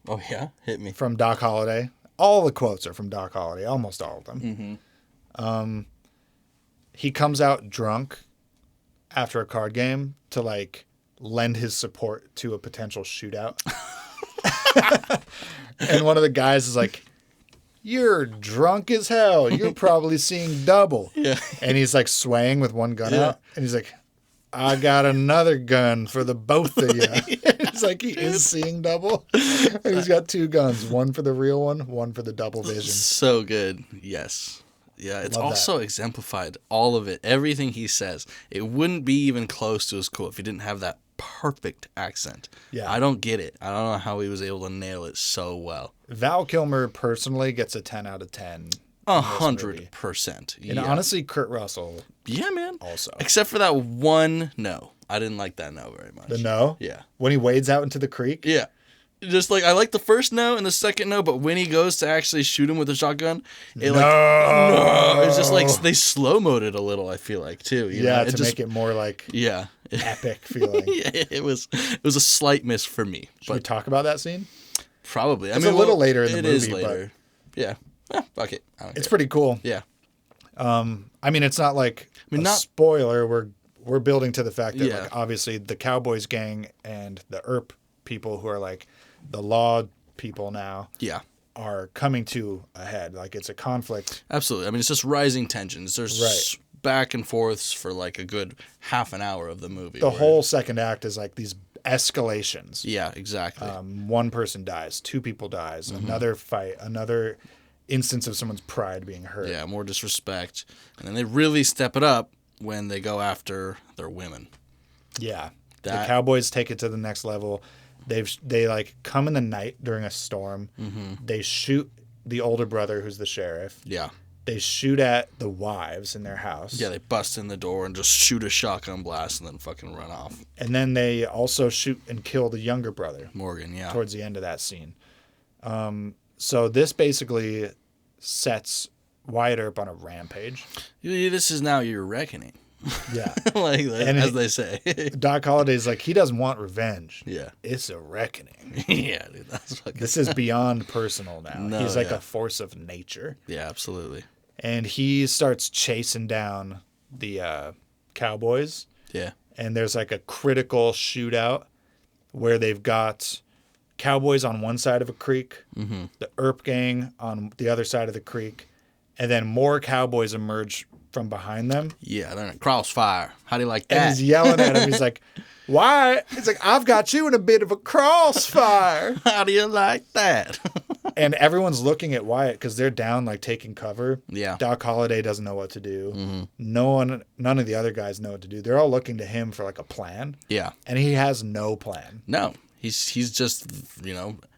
B: Oh, yeah? Hit me.
A: From Doc Holliday. All the quotes are from Doc Holliday. Almost all of them. Mm-hmm. He comes out drunk after a card game to like lend his support to a potential shootout. And one of the guys is like, "You're drunk as hell. You're probably seeing double."
B: Yeah.
A: And he's like swaying with one gun out. And he's like, "I got another gun for the both of you." He's like, he is seeing double. And he's got 2 guns, one for the real one for the double vision.
B: So good. Yes. Yeah, it's also exemplified, all of it, everything he says. It wouldn't be even close to as cool if he didn't have that perfect accent. Yeah. I don't get it. I don't know how he was able to nail it so well.
A: Val Kilmer personally gets a 10 out of 10.
B: 100%.
A: And honestly, Kurt Russell.
B: Yeah, man.
A: Also.
B: Except for that one no. I didn't like that no very much.
A: The no?
B: Yeah.
A: When he wades out into the creek?
B: Yeah. Just like, I like the first no and the second no, but when he goes to actually shoot him with a shotgun, no. It's just like they slow-moed it a little, I feel like, too. You know?
A: To make it more like epic feeling.
B: It was a slight miss for me.
A: Should we talk about that scene?
B: Probably.
A: It's a little later in the movie.
B: It is later. But fuck it.
A: It's pretty cool.
B: Yeah.
A: I mean, it's not like spoiler. We're building to the fact that like, obviously the Cowboys gang and the Earp people who are like the law people now are coming to a head. Like it's a conflict.
B: Absolutely. I mean, it's just rising tensions. There's back and forths for like a good half an hour of the movie.
A: The whole second act is like these escalations.
B: Yeah, exactly.
A: One person dies, 2 people dies, another fight, another instance of someone's pride being hurt.
B: Yeah, more disrespect. And then they really step it up when they go after their women.
A: Yeah. The Cowboys take it to the next level. They like come in the night during a storm. Mm-hmm. They shoot the older brother who's the sheriff.
B: Yeah.
A: They shoot at the wives in their house.
B: Yeah, they bust in the door and just shoot a shotgun blast and then fucking run off.
A: And then they also shoot and kill the younger brother.
B: Morgan, yeah.
A: Towards the end of that scene. So this basically sets Wyatt Earp on a rampage.
B: This is now your reckoning.
A: Yeah.
B: As they say.
A: Doc Holliday's like, he doesn't want revenge.
B: Yeah.
A: It's a reckoning.
B: Yeah, dude.
A: This is beyond personal now. No, he's like a force of nature.
B: Yeah, absolutely.
A: And he starts chasing down the Cowboys.
B: Yeah.
A: And there's like a critical shootout where they've got Cowboys on one side of a creek, the Earp gang on the other side of the creek, and then more Cowboys emerge from behind them.
B: Yeah, they're in a crossfire. How do you like that?
A: And he's yelling at him. He's like, why? He's like, I've got you in a bit of a crossfire.
B: How do you like that?
A: And everyone's looking at Wyatt because they're down, like, taking cover.
B: Yeah.
A: Doc Holliday doesn't know what to do. Mm-hmm. None of the other guys know what to do. They're all looking to him for, like, a plan.
B: Yeah.
A: And he has no plan.
B: No. He's just,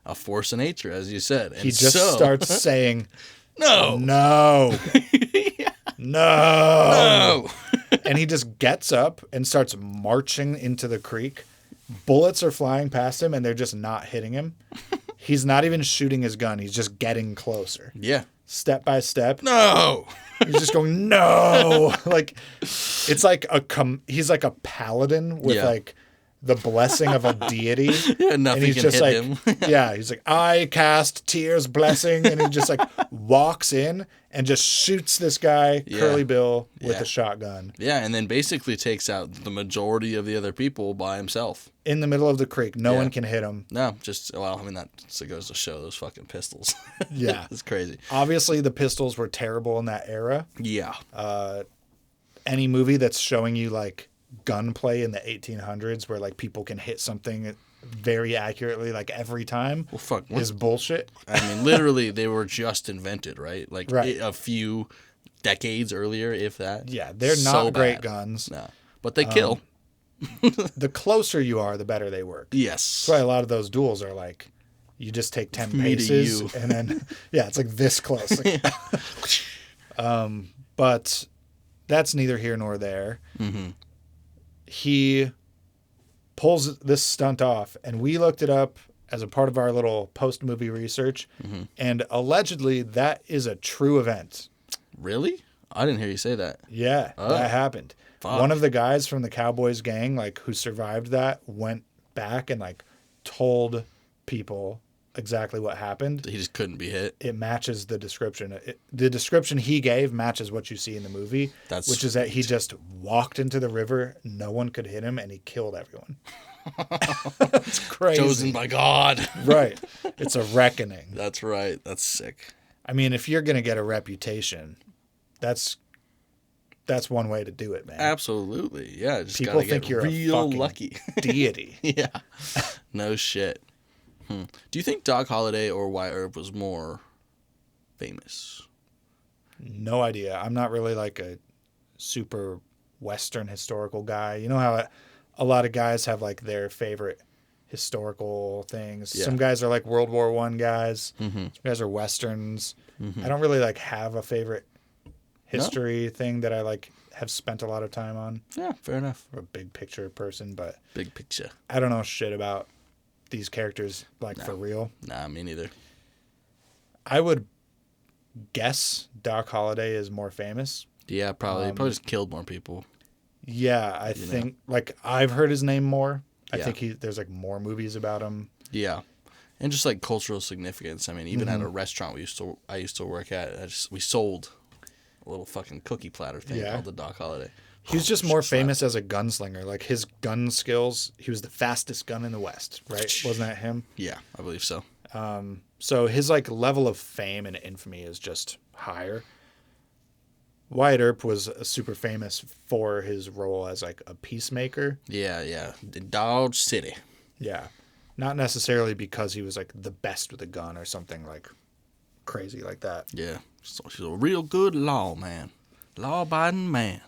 B: a force of nature, as you said. And
A: he just starts saying,
B: No.
A: No.
B: No.
A: And he just gets up and starts marching into the creek. Bullets are flying past him and they're just not hitting him. He's not even shooting his gun. He's just getting closer.
B: Yeah.
A: Step by step.
B: No.
A: He's just going, no. Like, it's like he's like a paladin with like the blessing of a deity.
B: Yeah, nothing
A: and he's
B: can
A: just
B: hit
A: like,
B: him.
A: yeah, he's like, I cast Tyr's blessing. And he just like walks in and just shoots this guy, Curly Bill, with a shotgun.
B: Yeah, and then basically takes out the majority of the other people by himself.
A: In the middle of the creek. No one can hit him.
B: No, that goes to show those fucking pistols.
A: Yeah.
B: It's crazy.
A: Obviously, the pistols were terrible in that era.
B: Yeah.
A: Any movie that's showing you, like, gunplay in the 1800s where, like, people can hit something very accurately, like, every time is bullshit.
B: I mean, literally, they were just invented, right? Like, a few decades earlier, if that.
A: Yeah, they're not great guns.
B: No. But they kill.
A: The closer you are, the better they work.
B: Yes.
A: That's why a lot of those duels are like, you just take 10 paces and then, it's like this close. Like, but that's neither here nor there. Mm-hmm. He pulls this stunt off, and we looked it up as a part of our little post-movie research, and allegedly that is a true event.
B: Really? I didn't hear you say that.
A: Yeah, that happened. Fuck. One of the guys from the Cowboys gang, like, who survived that, went back and, like, told people exactly what happened.
B: He just couldn't be hit.
A: It matches the description. The description he gave matches what you see in the movie, which is that he just walked into the river, no one could hit him, and he killed everyone. It's crazy.
B: Chosen by God.
A: Right. It's a reckoning.
B: That's right. That's sick.
A: I mean, if you're going to get a reputation, that's that's one way to do it, man.
B: Absolutely. Yeah. Just
A: people think you're
B: real
A: a fucking
B: lucky
A: deity.
B: Yeah. No shit. Do you think Doc Holliday or Wyatt Earp was more famous?
A: No idea. I'm not really like a super Western historical guy. You know how a lot of guys have like their favorite historical things. Yeah. Some guys are like World War I guys. Some guys are Westerns. I don't really like have a favorite history thing that I like have spent a lot of time on.
B: Yeah, fair enough.
A: I'm a big picture person, but
B: big picture.
A: I don't know shit about these characters for real.
B: Nah, me neither.
A: I would guess Doc Holliday is more famous.
B: Yeah, probably. He probably just killed more people.
A: Yeah, I think like I've heard his name more. I think there's like more movies about him.
B: Yeah. And just like cultural significance. I mean, even at a restaurant I used to work at, we sold a little fucking cookie platter thing called the Doc Holliday.
A: He was just more famous as a gunslinger. Like his gun skills, he was the fastest gun in the West, right? Wasn't that him?
B: Yeah, I believe so.
A: So his like level of fame and infamy is just higher. Wyatt Earp was super famous for his role as like a peacemaker.
B: Yeah. In Dodge City.
A: Yeah. Not necessarily because he was like the best with a gun or something like crazy like that.
B: Yeah. So he's a real good lawman. Law-abiding man.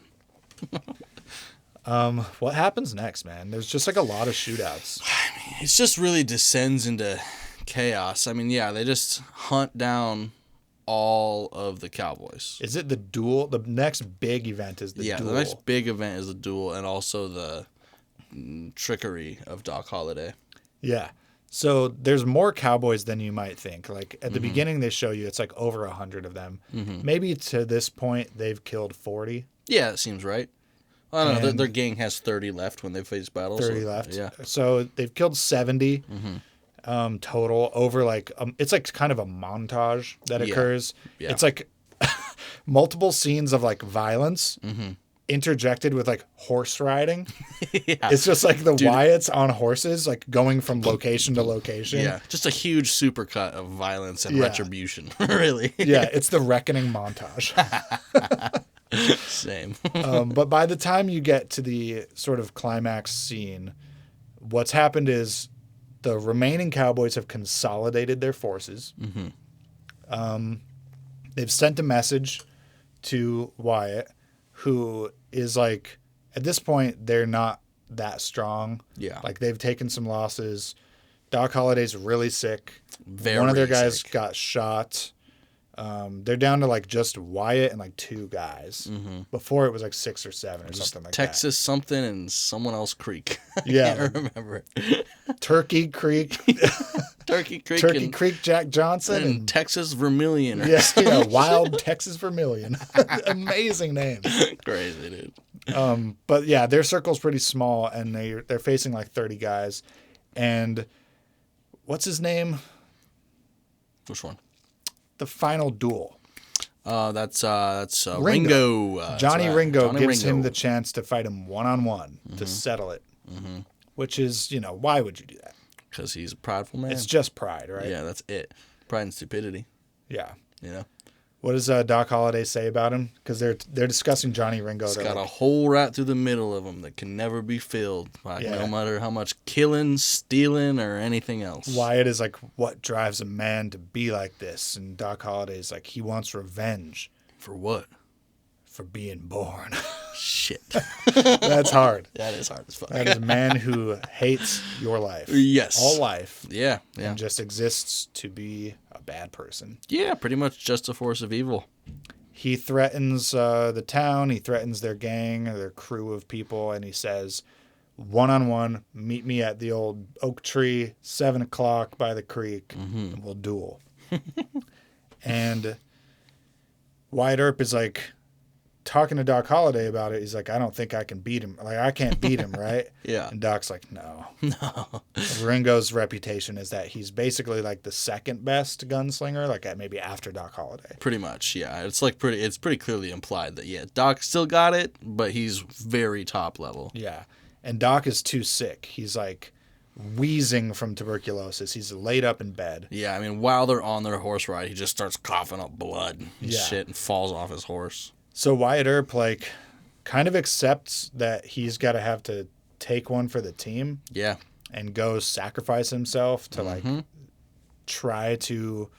A: What happens next, man? There's just like a lot of shootouts.
B: I mean, it just really descends into chaos. I mean, yeah, they just hunt down all of the cowboys.
A: Is it the duel? The next big event is the duel.
B: Yeah, the next big event is the duel and also the trickery of Doc Holliday.
A: Yeah. So there's more cowboys than you might think. Like at the beginning they show you it's like over 100 of them. Maybe to this point they've killed 40.
B: Yeah, that seems right. I don't know. Their gang has 30 left when they face battle.
A: 30 left.
B: Yeah.
A: So they've killed 70 total over like it's like kind of a montage that occurs. Yeah. It's like multiple scenes of like violence interjected with like horse riding. It's just like the Wyatts on horses, like going from location to location.
B: Yeah, just a huge supercut of violence and retribution. Really.
A: Yeah, it's the Reckoning montage.
B: Same.
A: But by the time you get to the sort of climax scene, what's happened is the remaining cowboys have consolidated their forces. They've sent a message to Wyatt, who is like, at this point, they're not that strong. Yeah. Like they've taken some losses. Doc Holliday's really sick. One of their guys got shot. They're down to like just Wyatt and like 2 guys. Before it was like 6 or 7 or something like
B: Texas
A: that.
B: Something and someone else Creek.
A: Yeah.
B: I can't remember it.
A: Turkey Creek.
B: Turkey
A: Creek Jack Johnson.
B: And Texas Vermilion.
A: Yeah, Wild Texas Vermilion. Amazing name.
B: Crazy, dude.
A: But yeah, their circle's pretty small and they're facing like 30 guys. And what's his name?
B: Which one?
A: The final duel.
B: That's Ringo.
A: Johnny Ringo gives him the chance to fight him one-on-one to settle it. Which is, why would you do that?
B: Because he's a prideful man.
A: It's just pride, right?
B: Yeah, that's it. Pride and stupidity.
A: Yeah.
B: You know?
A: What does Doc Holliday say about him? Because they're discussing Johnny Ringo.
B: He's got a hole right through the middle of him that can never be filled by no matter how much killing, stealing, or anything else.
A: Wyatt is like, what drives a man to be like this? And Doc Holliday's like, he wants revenge.
B: For what?
A: For being born.
B: Shit.
A: That's hard.
B: That is hard as fuck.
A: That is a man who hates your life.
B: Yes.
A: All life.
B: Yeah.
A: And just exists to be a bad person.
B: Yeah, pretty much just a force of evil.
A: He threatens the town. He threatens their gang, their crew of people. And he says, one-on-one, meet me at the old oak tree, 7 o'clock by the creek, and we'll duel. And Wyatt Earp is like, talking to Doc Holliday about it, he's like, I don't think I can beat him. Like, I can't beat him, right?
B: Yeah.
A: And Doc's like, no. Ringo's reputation is that he's basically like the second best gunslinger, like maybe after Doc Holliday.
B: Pretty much, yeah. It's pretty clearly implied that, Doc still got it, but he's very top level.
A: Yeah. And Doc is too sick. He's like wheezing from tuberculosis. He's laid up in bed.
B: Yeah, I mean, while they're on their horse ride, he just starts coughing up blood and shit and falls off his horse.
A: So Wyatt Earp, like, kind of accepts that he's got to have to take one for the team.
B: Yeah.
A: And goes sacrifice himself to like try to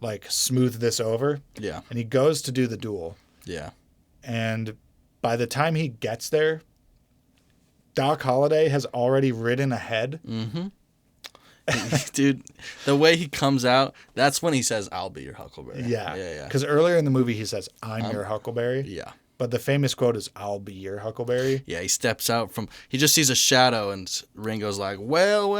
A: like smooth this over.
B: Yeah.
A: And he goes to do the duel.
B: Yeah.
A: And by the time he gets there, Doc Holliday has already ridden ahead.
B: Mm-hmm. Dude, the way he comes out, that's when he says, "I'll be your Huckleberry."
A: Yeah.
B: Yeah.
A: Because earlier in the movie he says, "I'm your Huckleberry."
B: Yeah.
A: But the famous quote is, "I'll be your Huckleberry."
B: Yeah, he steps out he just sees a shadow, and Ringo's like, well,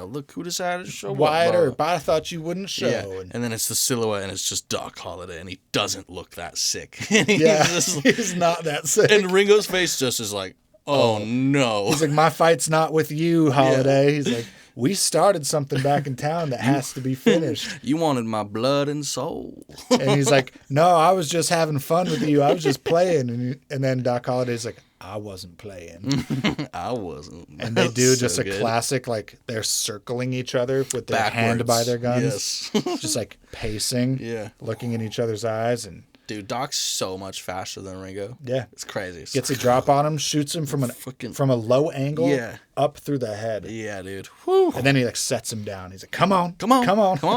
B: look who decided to show up.
A: Wyatt Earp, I thought you wouldn't show.
B: Yeah. And then it's the silhouette, and it's just Doc Holliday, and he doesn't look that sick.
A: He's not that sick.
B: And Ringo's face just is like, oh no.
A: He's like, my fight's not with you, Holliday. Yeah. He's like, we started something back in town that has to be finished.
B: You wanted my blood and soul.
A: And he's like, no, I was just having fun with you. I was just playing. And then Doc Holliday's like, I wasn't playing.
B: I wasn't.
A: And they do just a classic, like, they're circling each other with their hand by their guns. Yes. Just like pacing, looking in each other's eyes. And
B: dude, Doc's so much faster than Ringo.
A: Yeah.
B: It's crazy.
A: Gets a drop on him, shoots him from a low angle up through the head.
B: Yeah, dude. Whew.
A: And then he like sets him down. He's like, come on,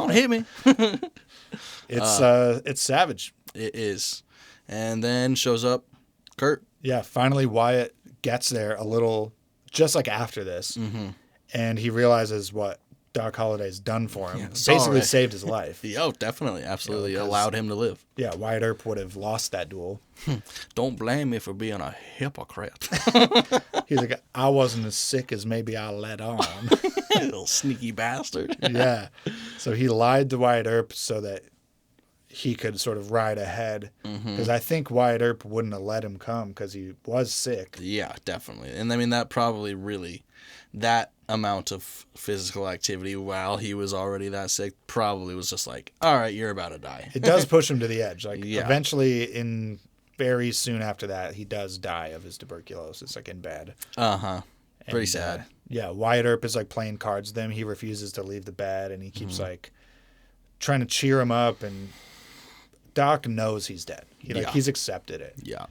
B: hit me.
A: It's savage.
B: It is. And then shows up Kurt.
A: Yeah, finally Wyatt gets there a little, just like after this. Mm-hmm. And he realizes what Doc Holliday's done for him. Basically saved his life.
B: Oh, definitely. Absolutely. Allowed him to live.
A: Yeah, Wyatt Earp would have lost that duel.
B: Don't blame me for being a hypocrite.
A: He's like, I wasn't as sick as maybe I let on.
B: Little sneaky bastard.
A: Yeah. So he lied to Wyatt Earp so that he could sort of ride ahead. Because I think Wyatt Earp wouldn't have let him come because he was sick.
B: Yeah, definitely. And I mean, that probably really... that amount of physical activity while he was already that sick probably was just like, all right, you're about to die.
A: It does push him to the edge. Like eventually very soon after that, he does die of his tuberculosis, like in bed.
B: Pretty sad.
A: Yeah. Wyatt Earp is like playing cards with him. He refuses to leave the bed and he keeps like trying to cheer him up, and Doc knows he's dead. He's accepted it.
B: Yeah.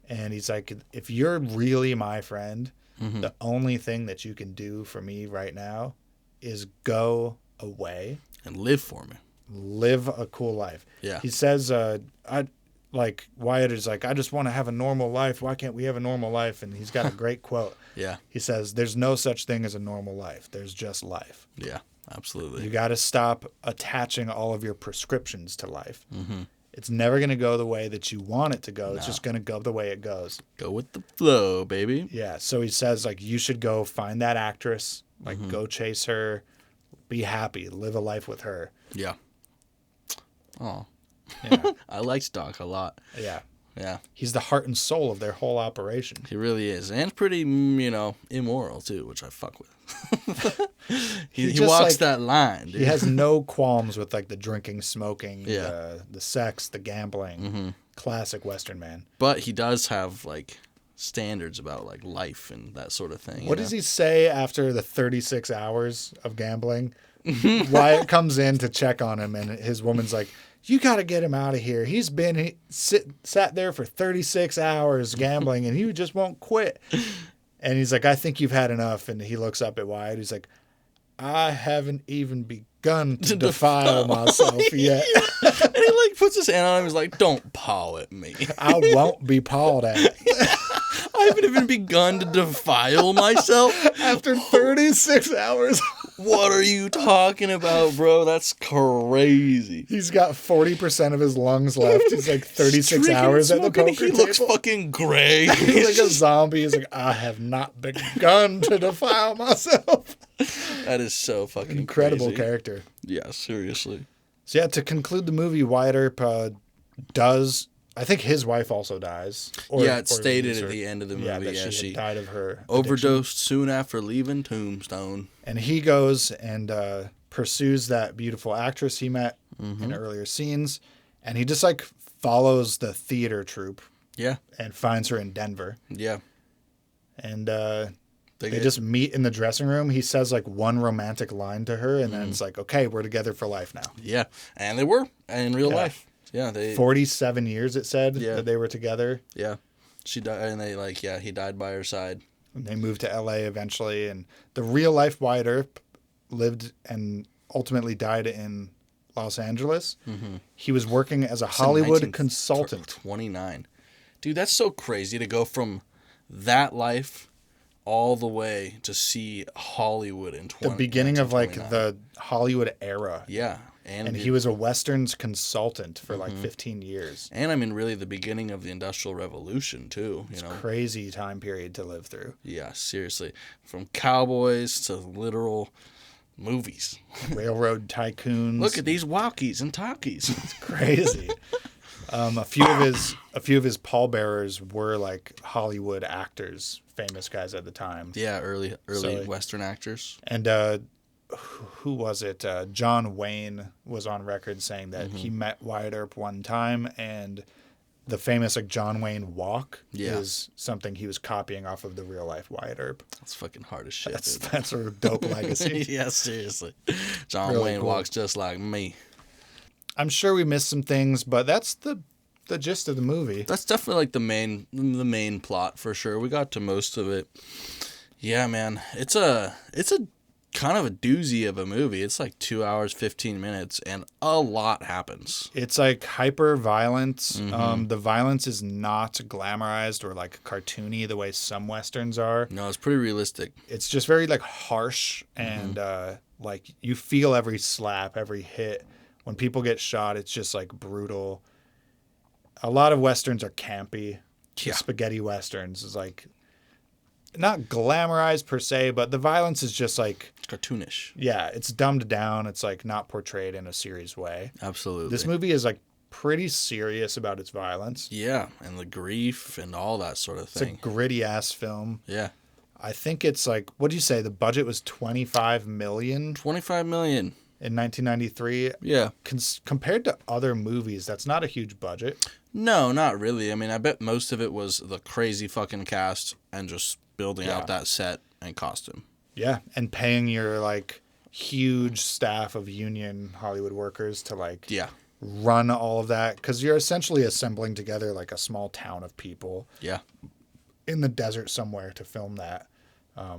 A: And he's like, if you're really my friend, the only thing that you can do for me right now is go away
B: and live for me.
A: Live a cool life.
B: Yeah.
A: He says, Wyatt is like, I just want to have a normal life. Why can't we have a normal life? And he's got a great quote.
B: Yeah.
A: He says, there's no such thing as a normal life. There's just life.
B: Yeah, absolutely.
A: You got to stop attaching all of your prescriptions to life. It's never going to go the way that you want it to go. It's just going to go the way it goes.
B: Go with the flow, baby.
A: Yeah. So he says, like, you should go find that actress, like, go chase her, be happy, live a life with her.
B: Yeah. Oh.
A: Yeah.
B: I liked Doc a lot.
A: Yeah.
B: Yeah.
A: He's the heart and soul of their whole operation.
B: He really is. And pretty, immoral, too, which I fuck with. he walks that line, dude.
A: He has no qualms with, like, the drinking, smoking, the sex, the gambling. Classic Western man.
B: But he does have, like, standards about, like, life and that sort of thing.
A: What does he say after the 36 hours of gambling? Wyatt comes in to check on him, and his woman's like, you got to get him out of here. He's been sat there for 36 hours gambling, and he just won't quit. And he's like, I think you've had enough. And he looks up at Wyatt. He's like, I haven't even begun to defile myself yet.
B: And he like puts his hand on him. He's like, don't paw at me.
A: I won't be pawed at.
B: I haven't even begun to defile myself.
A: After 36 hours.
B: What are you talking about, bro? That's crazy.
A: He's got 40% of his lungs left. He's like 36 hours at the poker table.
B: He looks fucking gray.
A: He's like a zombie. He's like, I have not begun to defile myself.
B: That is so fucking
A: incredible
B: crazy.
A: Character.
B: Yeah, seriously.
A: So yeah, to conclude the movie, Wyatt Earp does... I think his wife also dies.
B: It's stated at the end of the movie.
A: Yeah, that she died of her
B: overdosed
A: addiction.
B: soon after leaving Tombstone.
A: And he goes and pursues that beautiful actress he met in earlier scenes. And he just like follows the theater troupe.
B: Yeah.
A: And finds her in Denver.
B: Yeah.
A: And they just meet in the dressing room. He says like one romantic line to her. And then it's like, okay, we're together for life now.
B: Yeah. And they were in real life. Yeah,
A: 47 years it said that they were together.
B: Yeah. She died, and he died by her side.
A: And they moved to L.A. eventually, and the real life Wyatt Earp lived and ultimately died in Los Angeles. Mm-hmm. He was working as a Hollywood consultant.
B: 29. Dude, that's so crazy to go from that life all the way to see Hollywood in
A: the beginning of like the Hollywood era.
B: Yeah.
A: And he was a Westerns consultant for like 15 years.
B: And I mean, really the beginning of the Industrial Revolution too.
A: It's a crazy time period to live through.
B: Yeah, seriously. From cowboys to literal movies.
A: Railroad tycoons.
B: Look at these walkies and talkies.
A: It's crazy. A few of his pallbearers were like Hollywood actors, famous guys at the time.
B: Yeah, early Western actors.
A: And who was it? John Wayne was on record saying that he met Wyatt Earp one time, and the famous like John Wayne walk is something he was copying off of the real life Wyatt Earp.
B: That's fucking hard as shit.
A: That's a dope legacy.
B: Yeah, seriously. John really Wayne walks just like me.
A: I'm sure we missed some things, but that's the gist of the movie.
B: That's definitely like the main plot for sure. We got to most of it. Yeah, man. It's a kind of a doozy of a movie. It's like 2 hours, 15 minutes, and a lot happens.
A: It's like hyper violence. The violence is not glamorized or like cartoony the way some Westerns are.
B: No, it's pretty realistic.
A: It's just very like harsh and like you feel every slap, every hit. When people get shot, it's just like brutal. A lot of Westerns are campy. Yeah. Spaghetti Westerns is like not glamorized per se, but the violence is just like
B: cartoonish.
A: Yeah, it's dumbed down. It's like not portrayed in a serious way.
B: Absolutely.
A: This movie is like pretty serious about its violence.
B: Yeah, and the grief and all that sort of thing.
A: It's a gritty ass film.
B: Yeah.
A: I think it's like, what did you say? The budget was $25 million?
B: $25 million.
A: In 1993.
B: Yeah.
A: Compared to other movies, that's not a huge budget.
B: No, not really. I mean, I bet most of it was the crazy fucking cast and just building out that set and costume.
A: Yeah, and paying your like huge staff of union Hollywood workers to like run all of that, because you're essentially assembling together like a small town of people.
B: Yeah.
A: In the desert somewhere to film that,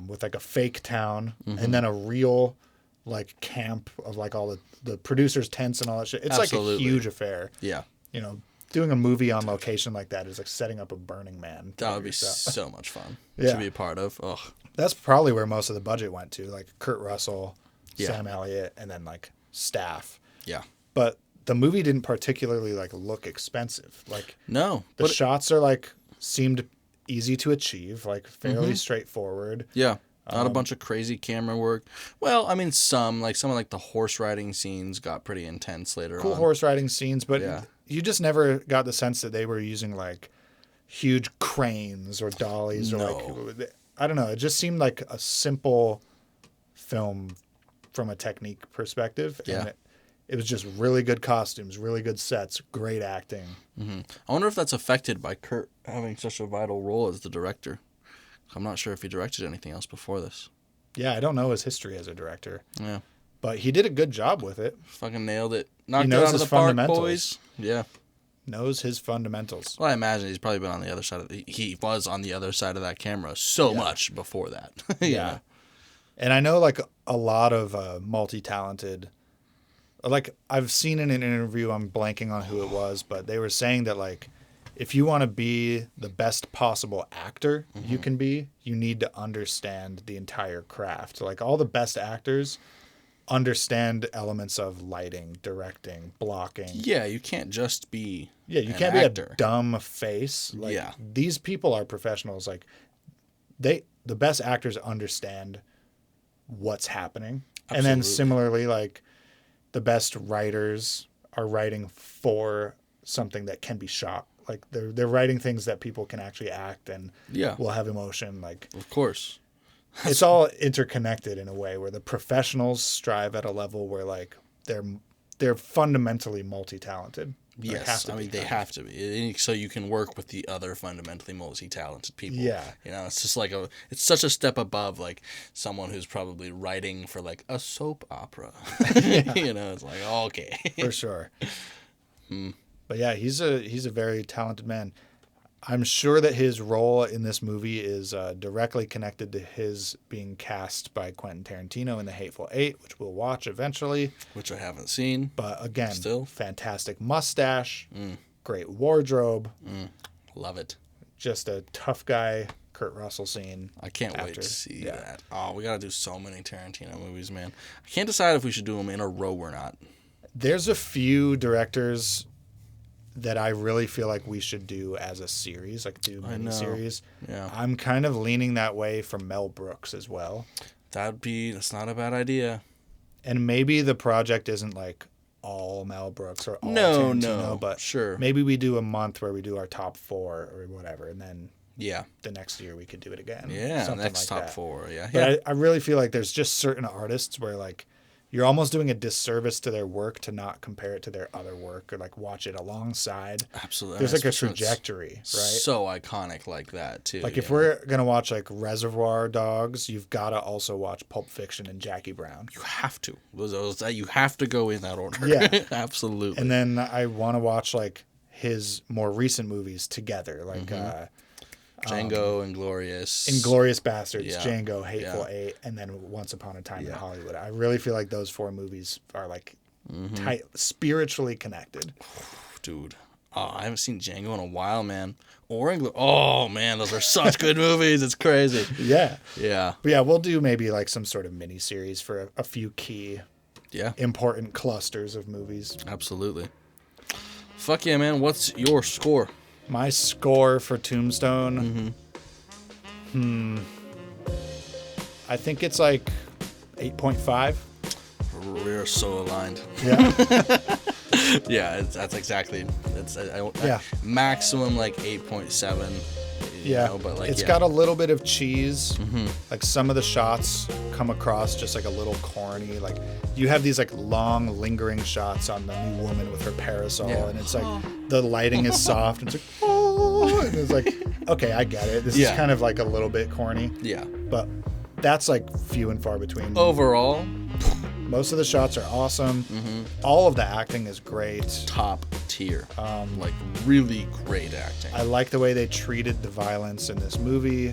A: with like a fake town and then a real like camp of like all the producers' tents and all that shit. It's
B: Absolutely.
A: like a huge affair.
B: Yeah.
A: You know, doing a movie on location like that is like setting up a Burning Man.
B: That would be so much fun
A: to
B: be a part of. Ugh.
A: That's probably where most of the budget went to, like Kurt Russell, Sam Elliott, and then like staff.
B: Yeah.
A: But the movie didn't particularly like look expensive. Like
B: no,
A: the shots are like seemed easy to achieve, like fairly straightforward.
B: Yeah. Not a bunch of crazy camera work. Well, I mean, some of the horse riding scenes got pretty intense later on.
A: Cool horse riding scenes, but you just never got the sense that they were using like huge cranes or dollies or like, I don't know. It just seemed like a simple film from a technique perspective.
B: Yeah.
A: And it was just really good costumes, really good sets, great acting.
B: Mm-hmm. I wonder if that's affected by Kurt having such a vital role as the director. I'm not sure if he directed anything else before this.
A: Yeah, I don't know his history as a director.
B: Yeah.
A: But he did a good job with it.
B: Fucking nailed it. Knocked it out of the park, boys. Yeah.
A: Knows his fundamentals.
B: Well, I imagine he's probably been on the other side he was on the other side of that camera so much before that.
A: Yeah. And I know like a lot of multi-talented, like I've seen in an interview, I'm blanking on who it was, but they were saying that like, if you want to be the best possible actor you can be, you need to understand the entire craft. Like all the best actors understand elements of lighting, directing, blocking.
B: Yeah, you can't just be
A: you can't
B: actor.
A: Be a dumb face. Like these people are professionals. Like the best actors understand what's happening. Absolutely. And then similarly, like the best writers are writing for something that can be shot. Like they're writing things that people can actually act and will have emotion. Like
B: of course,
A: it's all interconnected in a way where the professionals strive at a level where like they're fundamentally multi-talented.
B: Yes, I mean they have to be, so you can work with the other fundamentally multi-talented people.
A: Yeah,
B: you know, it's just like it's such a step above like someone who's probably writing for like a soap opera. You know, it's like okay,
A: for sure. But yeah, he's a very talented man. I'm sure that his role in this movie is directly connected to his being cast by Quentin Tarantino in The Hateful Eight, which we'll watch eventually.
B: Which I haven't seen.
A: But again, fantastic mustache, great wardrobe.
B: Love it.
A: Just a tough guy Kurt Russell scene.
B: I can't wait to see that. Oh, we got to do so many Tarantino movies, man. I can't decide if we should do them in a row or not.
A: There's a few directors that I really feel like we should do as a series, like do miniseries.
B: Yeah.
A: I'm kind of leaning that way from Mel Brooks as well.
B: That's not a bad idea.
A: And maybe the project isn't like all Mel Brooks or all Tarantino, but maybe we do a month where we do our top 4 or whatever, and then the next year we could do it again.
B: Yeah, something next like top that. 4. Yeah.
A: But I really feel like there's just certain artists where like you're almost doing a disservice to their work to not compare it to their other work or like watch it alongside.
B: Absolutely.
A: There's like a trajectory, right?
B: So iconic like that too.
A: Like if we're going to watch like Reservoir Dogs, you've got to also watch Pulp Fiction and Jackie Brown.
B: You have to. You have to go in that order.
A: Yeah.
B: Absolutely.
A: And then I want to watch like his more recent movies together, like
B: Django, Inglourious.
A: Inglourious Bastards, Django, Hateful Eight, and then Once Upon a Time in Hollywood. I really feel like those 4 movies are like tight, spiritually connected.
B: Dude, I haven't seen Django in a while, man. Or oh man, those are such good movies. It's crazy.
A: Yeah.
B: Yeah.
A: But yeah, we'll do maybe like some sort of mini series for a few key, important clusters of movies.
B: Absolutely. Fuck yeah, man. What's your score?
A: My score for Tombstone, I think it's like 8.5.
B: We're so aligned.
A: Yeah.
B: Yeah, that's exactly. Maximum like 8.7. But like
A: it's got a little bit of cheese. Like some of the shots come across just like a little corny. Like you have these like long lingering shots on the new woman with her parasol, and it's like the lighting is soft. And it's like, oh, and it's like, okay, I get it. This is kind of like a little bit corny.
B: Yeah,
A: but that's like few and far between.
B: Overall,
A: most of the shots are awesome. All of the acting is great.
B: Top tier. Like really great acting.
A: I like the way they treated the violence in this movie.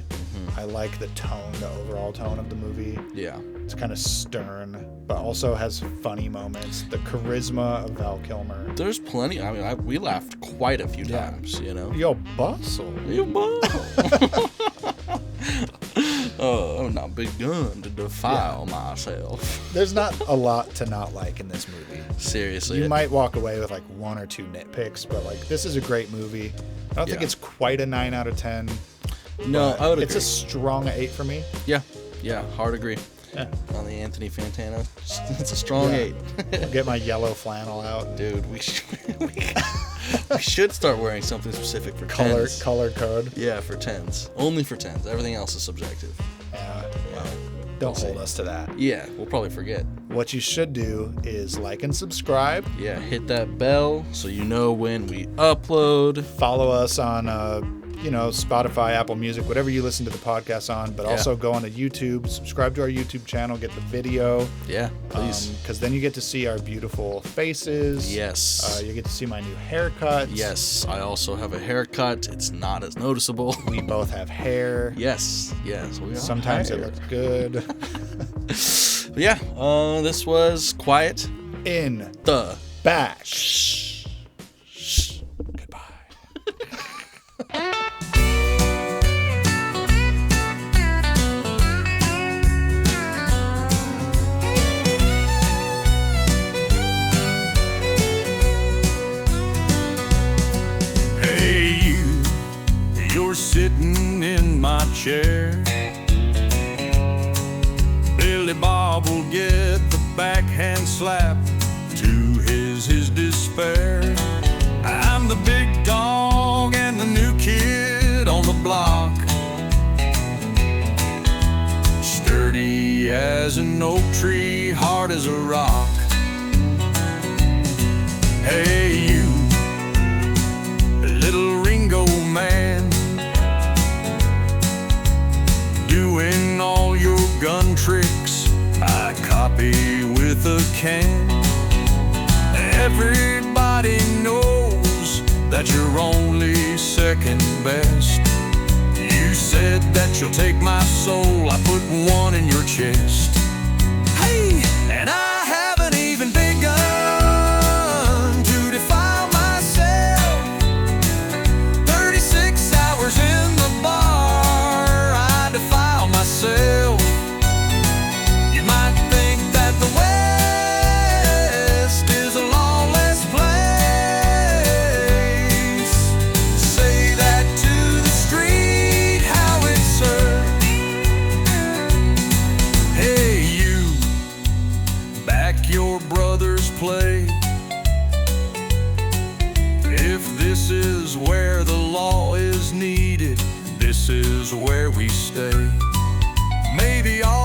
A: I like the tone, the overall tone of the movie.
B: Yeah.
A: It's kind of stern, but also has funny moments. The charisma of Val Kilmer.
B: There's plenty. I mean, we laughed quite a few times, you know.
A: Yo, bustle.
B: You bustle. I'm not begun to defile myself.
A: There's not a lot to not like in this movie.
B: Seriously.
A: You might walk away with like 1 or 2 nitpicks, but like this is a great movie. I don't think it's quite a 9 out of 10.
B: No, I would agree.
A: It's a strong 8 for me.
B: Yeah, hard agree.
A: Yeah.
B: On the Anthony Fantano, it's a strong 8.
A: I'll get my yellow flannel out.
B: Dude, we should start wearing something specific for tens.
A: Color code.
B: Yeah, for 10s. Only for 10s. Everything else is subjective.
A: Yeah. Well, don't hold us to that.
B: Yeah, we'll probably forget.
A: What you should do is like and subscribe.
B: Yeah, hit that bell so you know when we upload.
A: Follow us on Spotify, Apple Music, whatever you listen to the podcast on, but also go on to YouTube, subscribe to our YouTube channel, get the video.
B: Yeah, please.
A: Because then you get to see our beautiful faces.
B: Yes.
A: You get to see my new haircut.
B: Yes, I also have a haircut. It's not as noticeable.
A: We both have hair.
B: Yes.
A: Sometimes it looks good.
B: This was Quiet
A: in
B: the
A: Back.
B: Shh. Goodbye.
C: Sitting in my chair, Billy Bob will get the backhand slap to his despair. I'm the big dog and the new kid on the block, sturdy as an oak tree, hard as a rock. Hey you, little Ringo man, doing all your gun tricks, I copy with a can. Everybody knows that you're only second best. You said that you'll take my soul, I put one in your chest. Hey, and I haven't even begun to defile myself. 36 hours in the bar, I defile myself. You might think that the West is a lawless place. Say that to the street, how it's served. Hey, you, back your brother's play. If this is where the law is needed, this is where we stay. Maybe all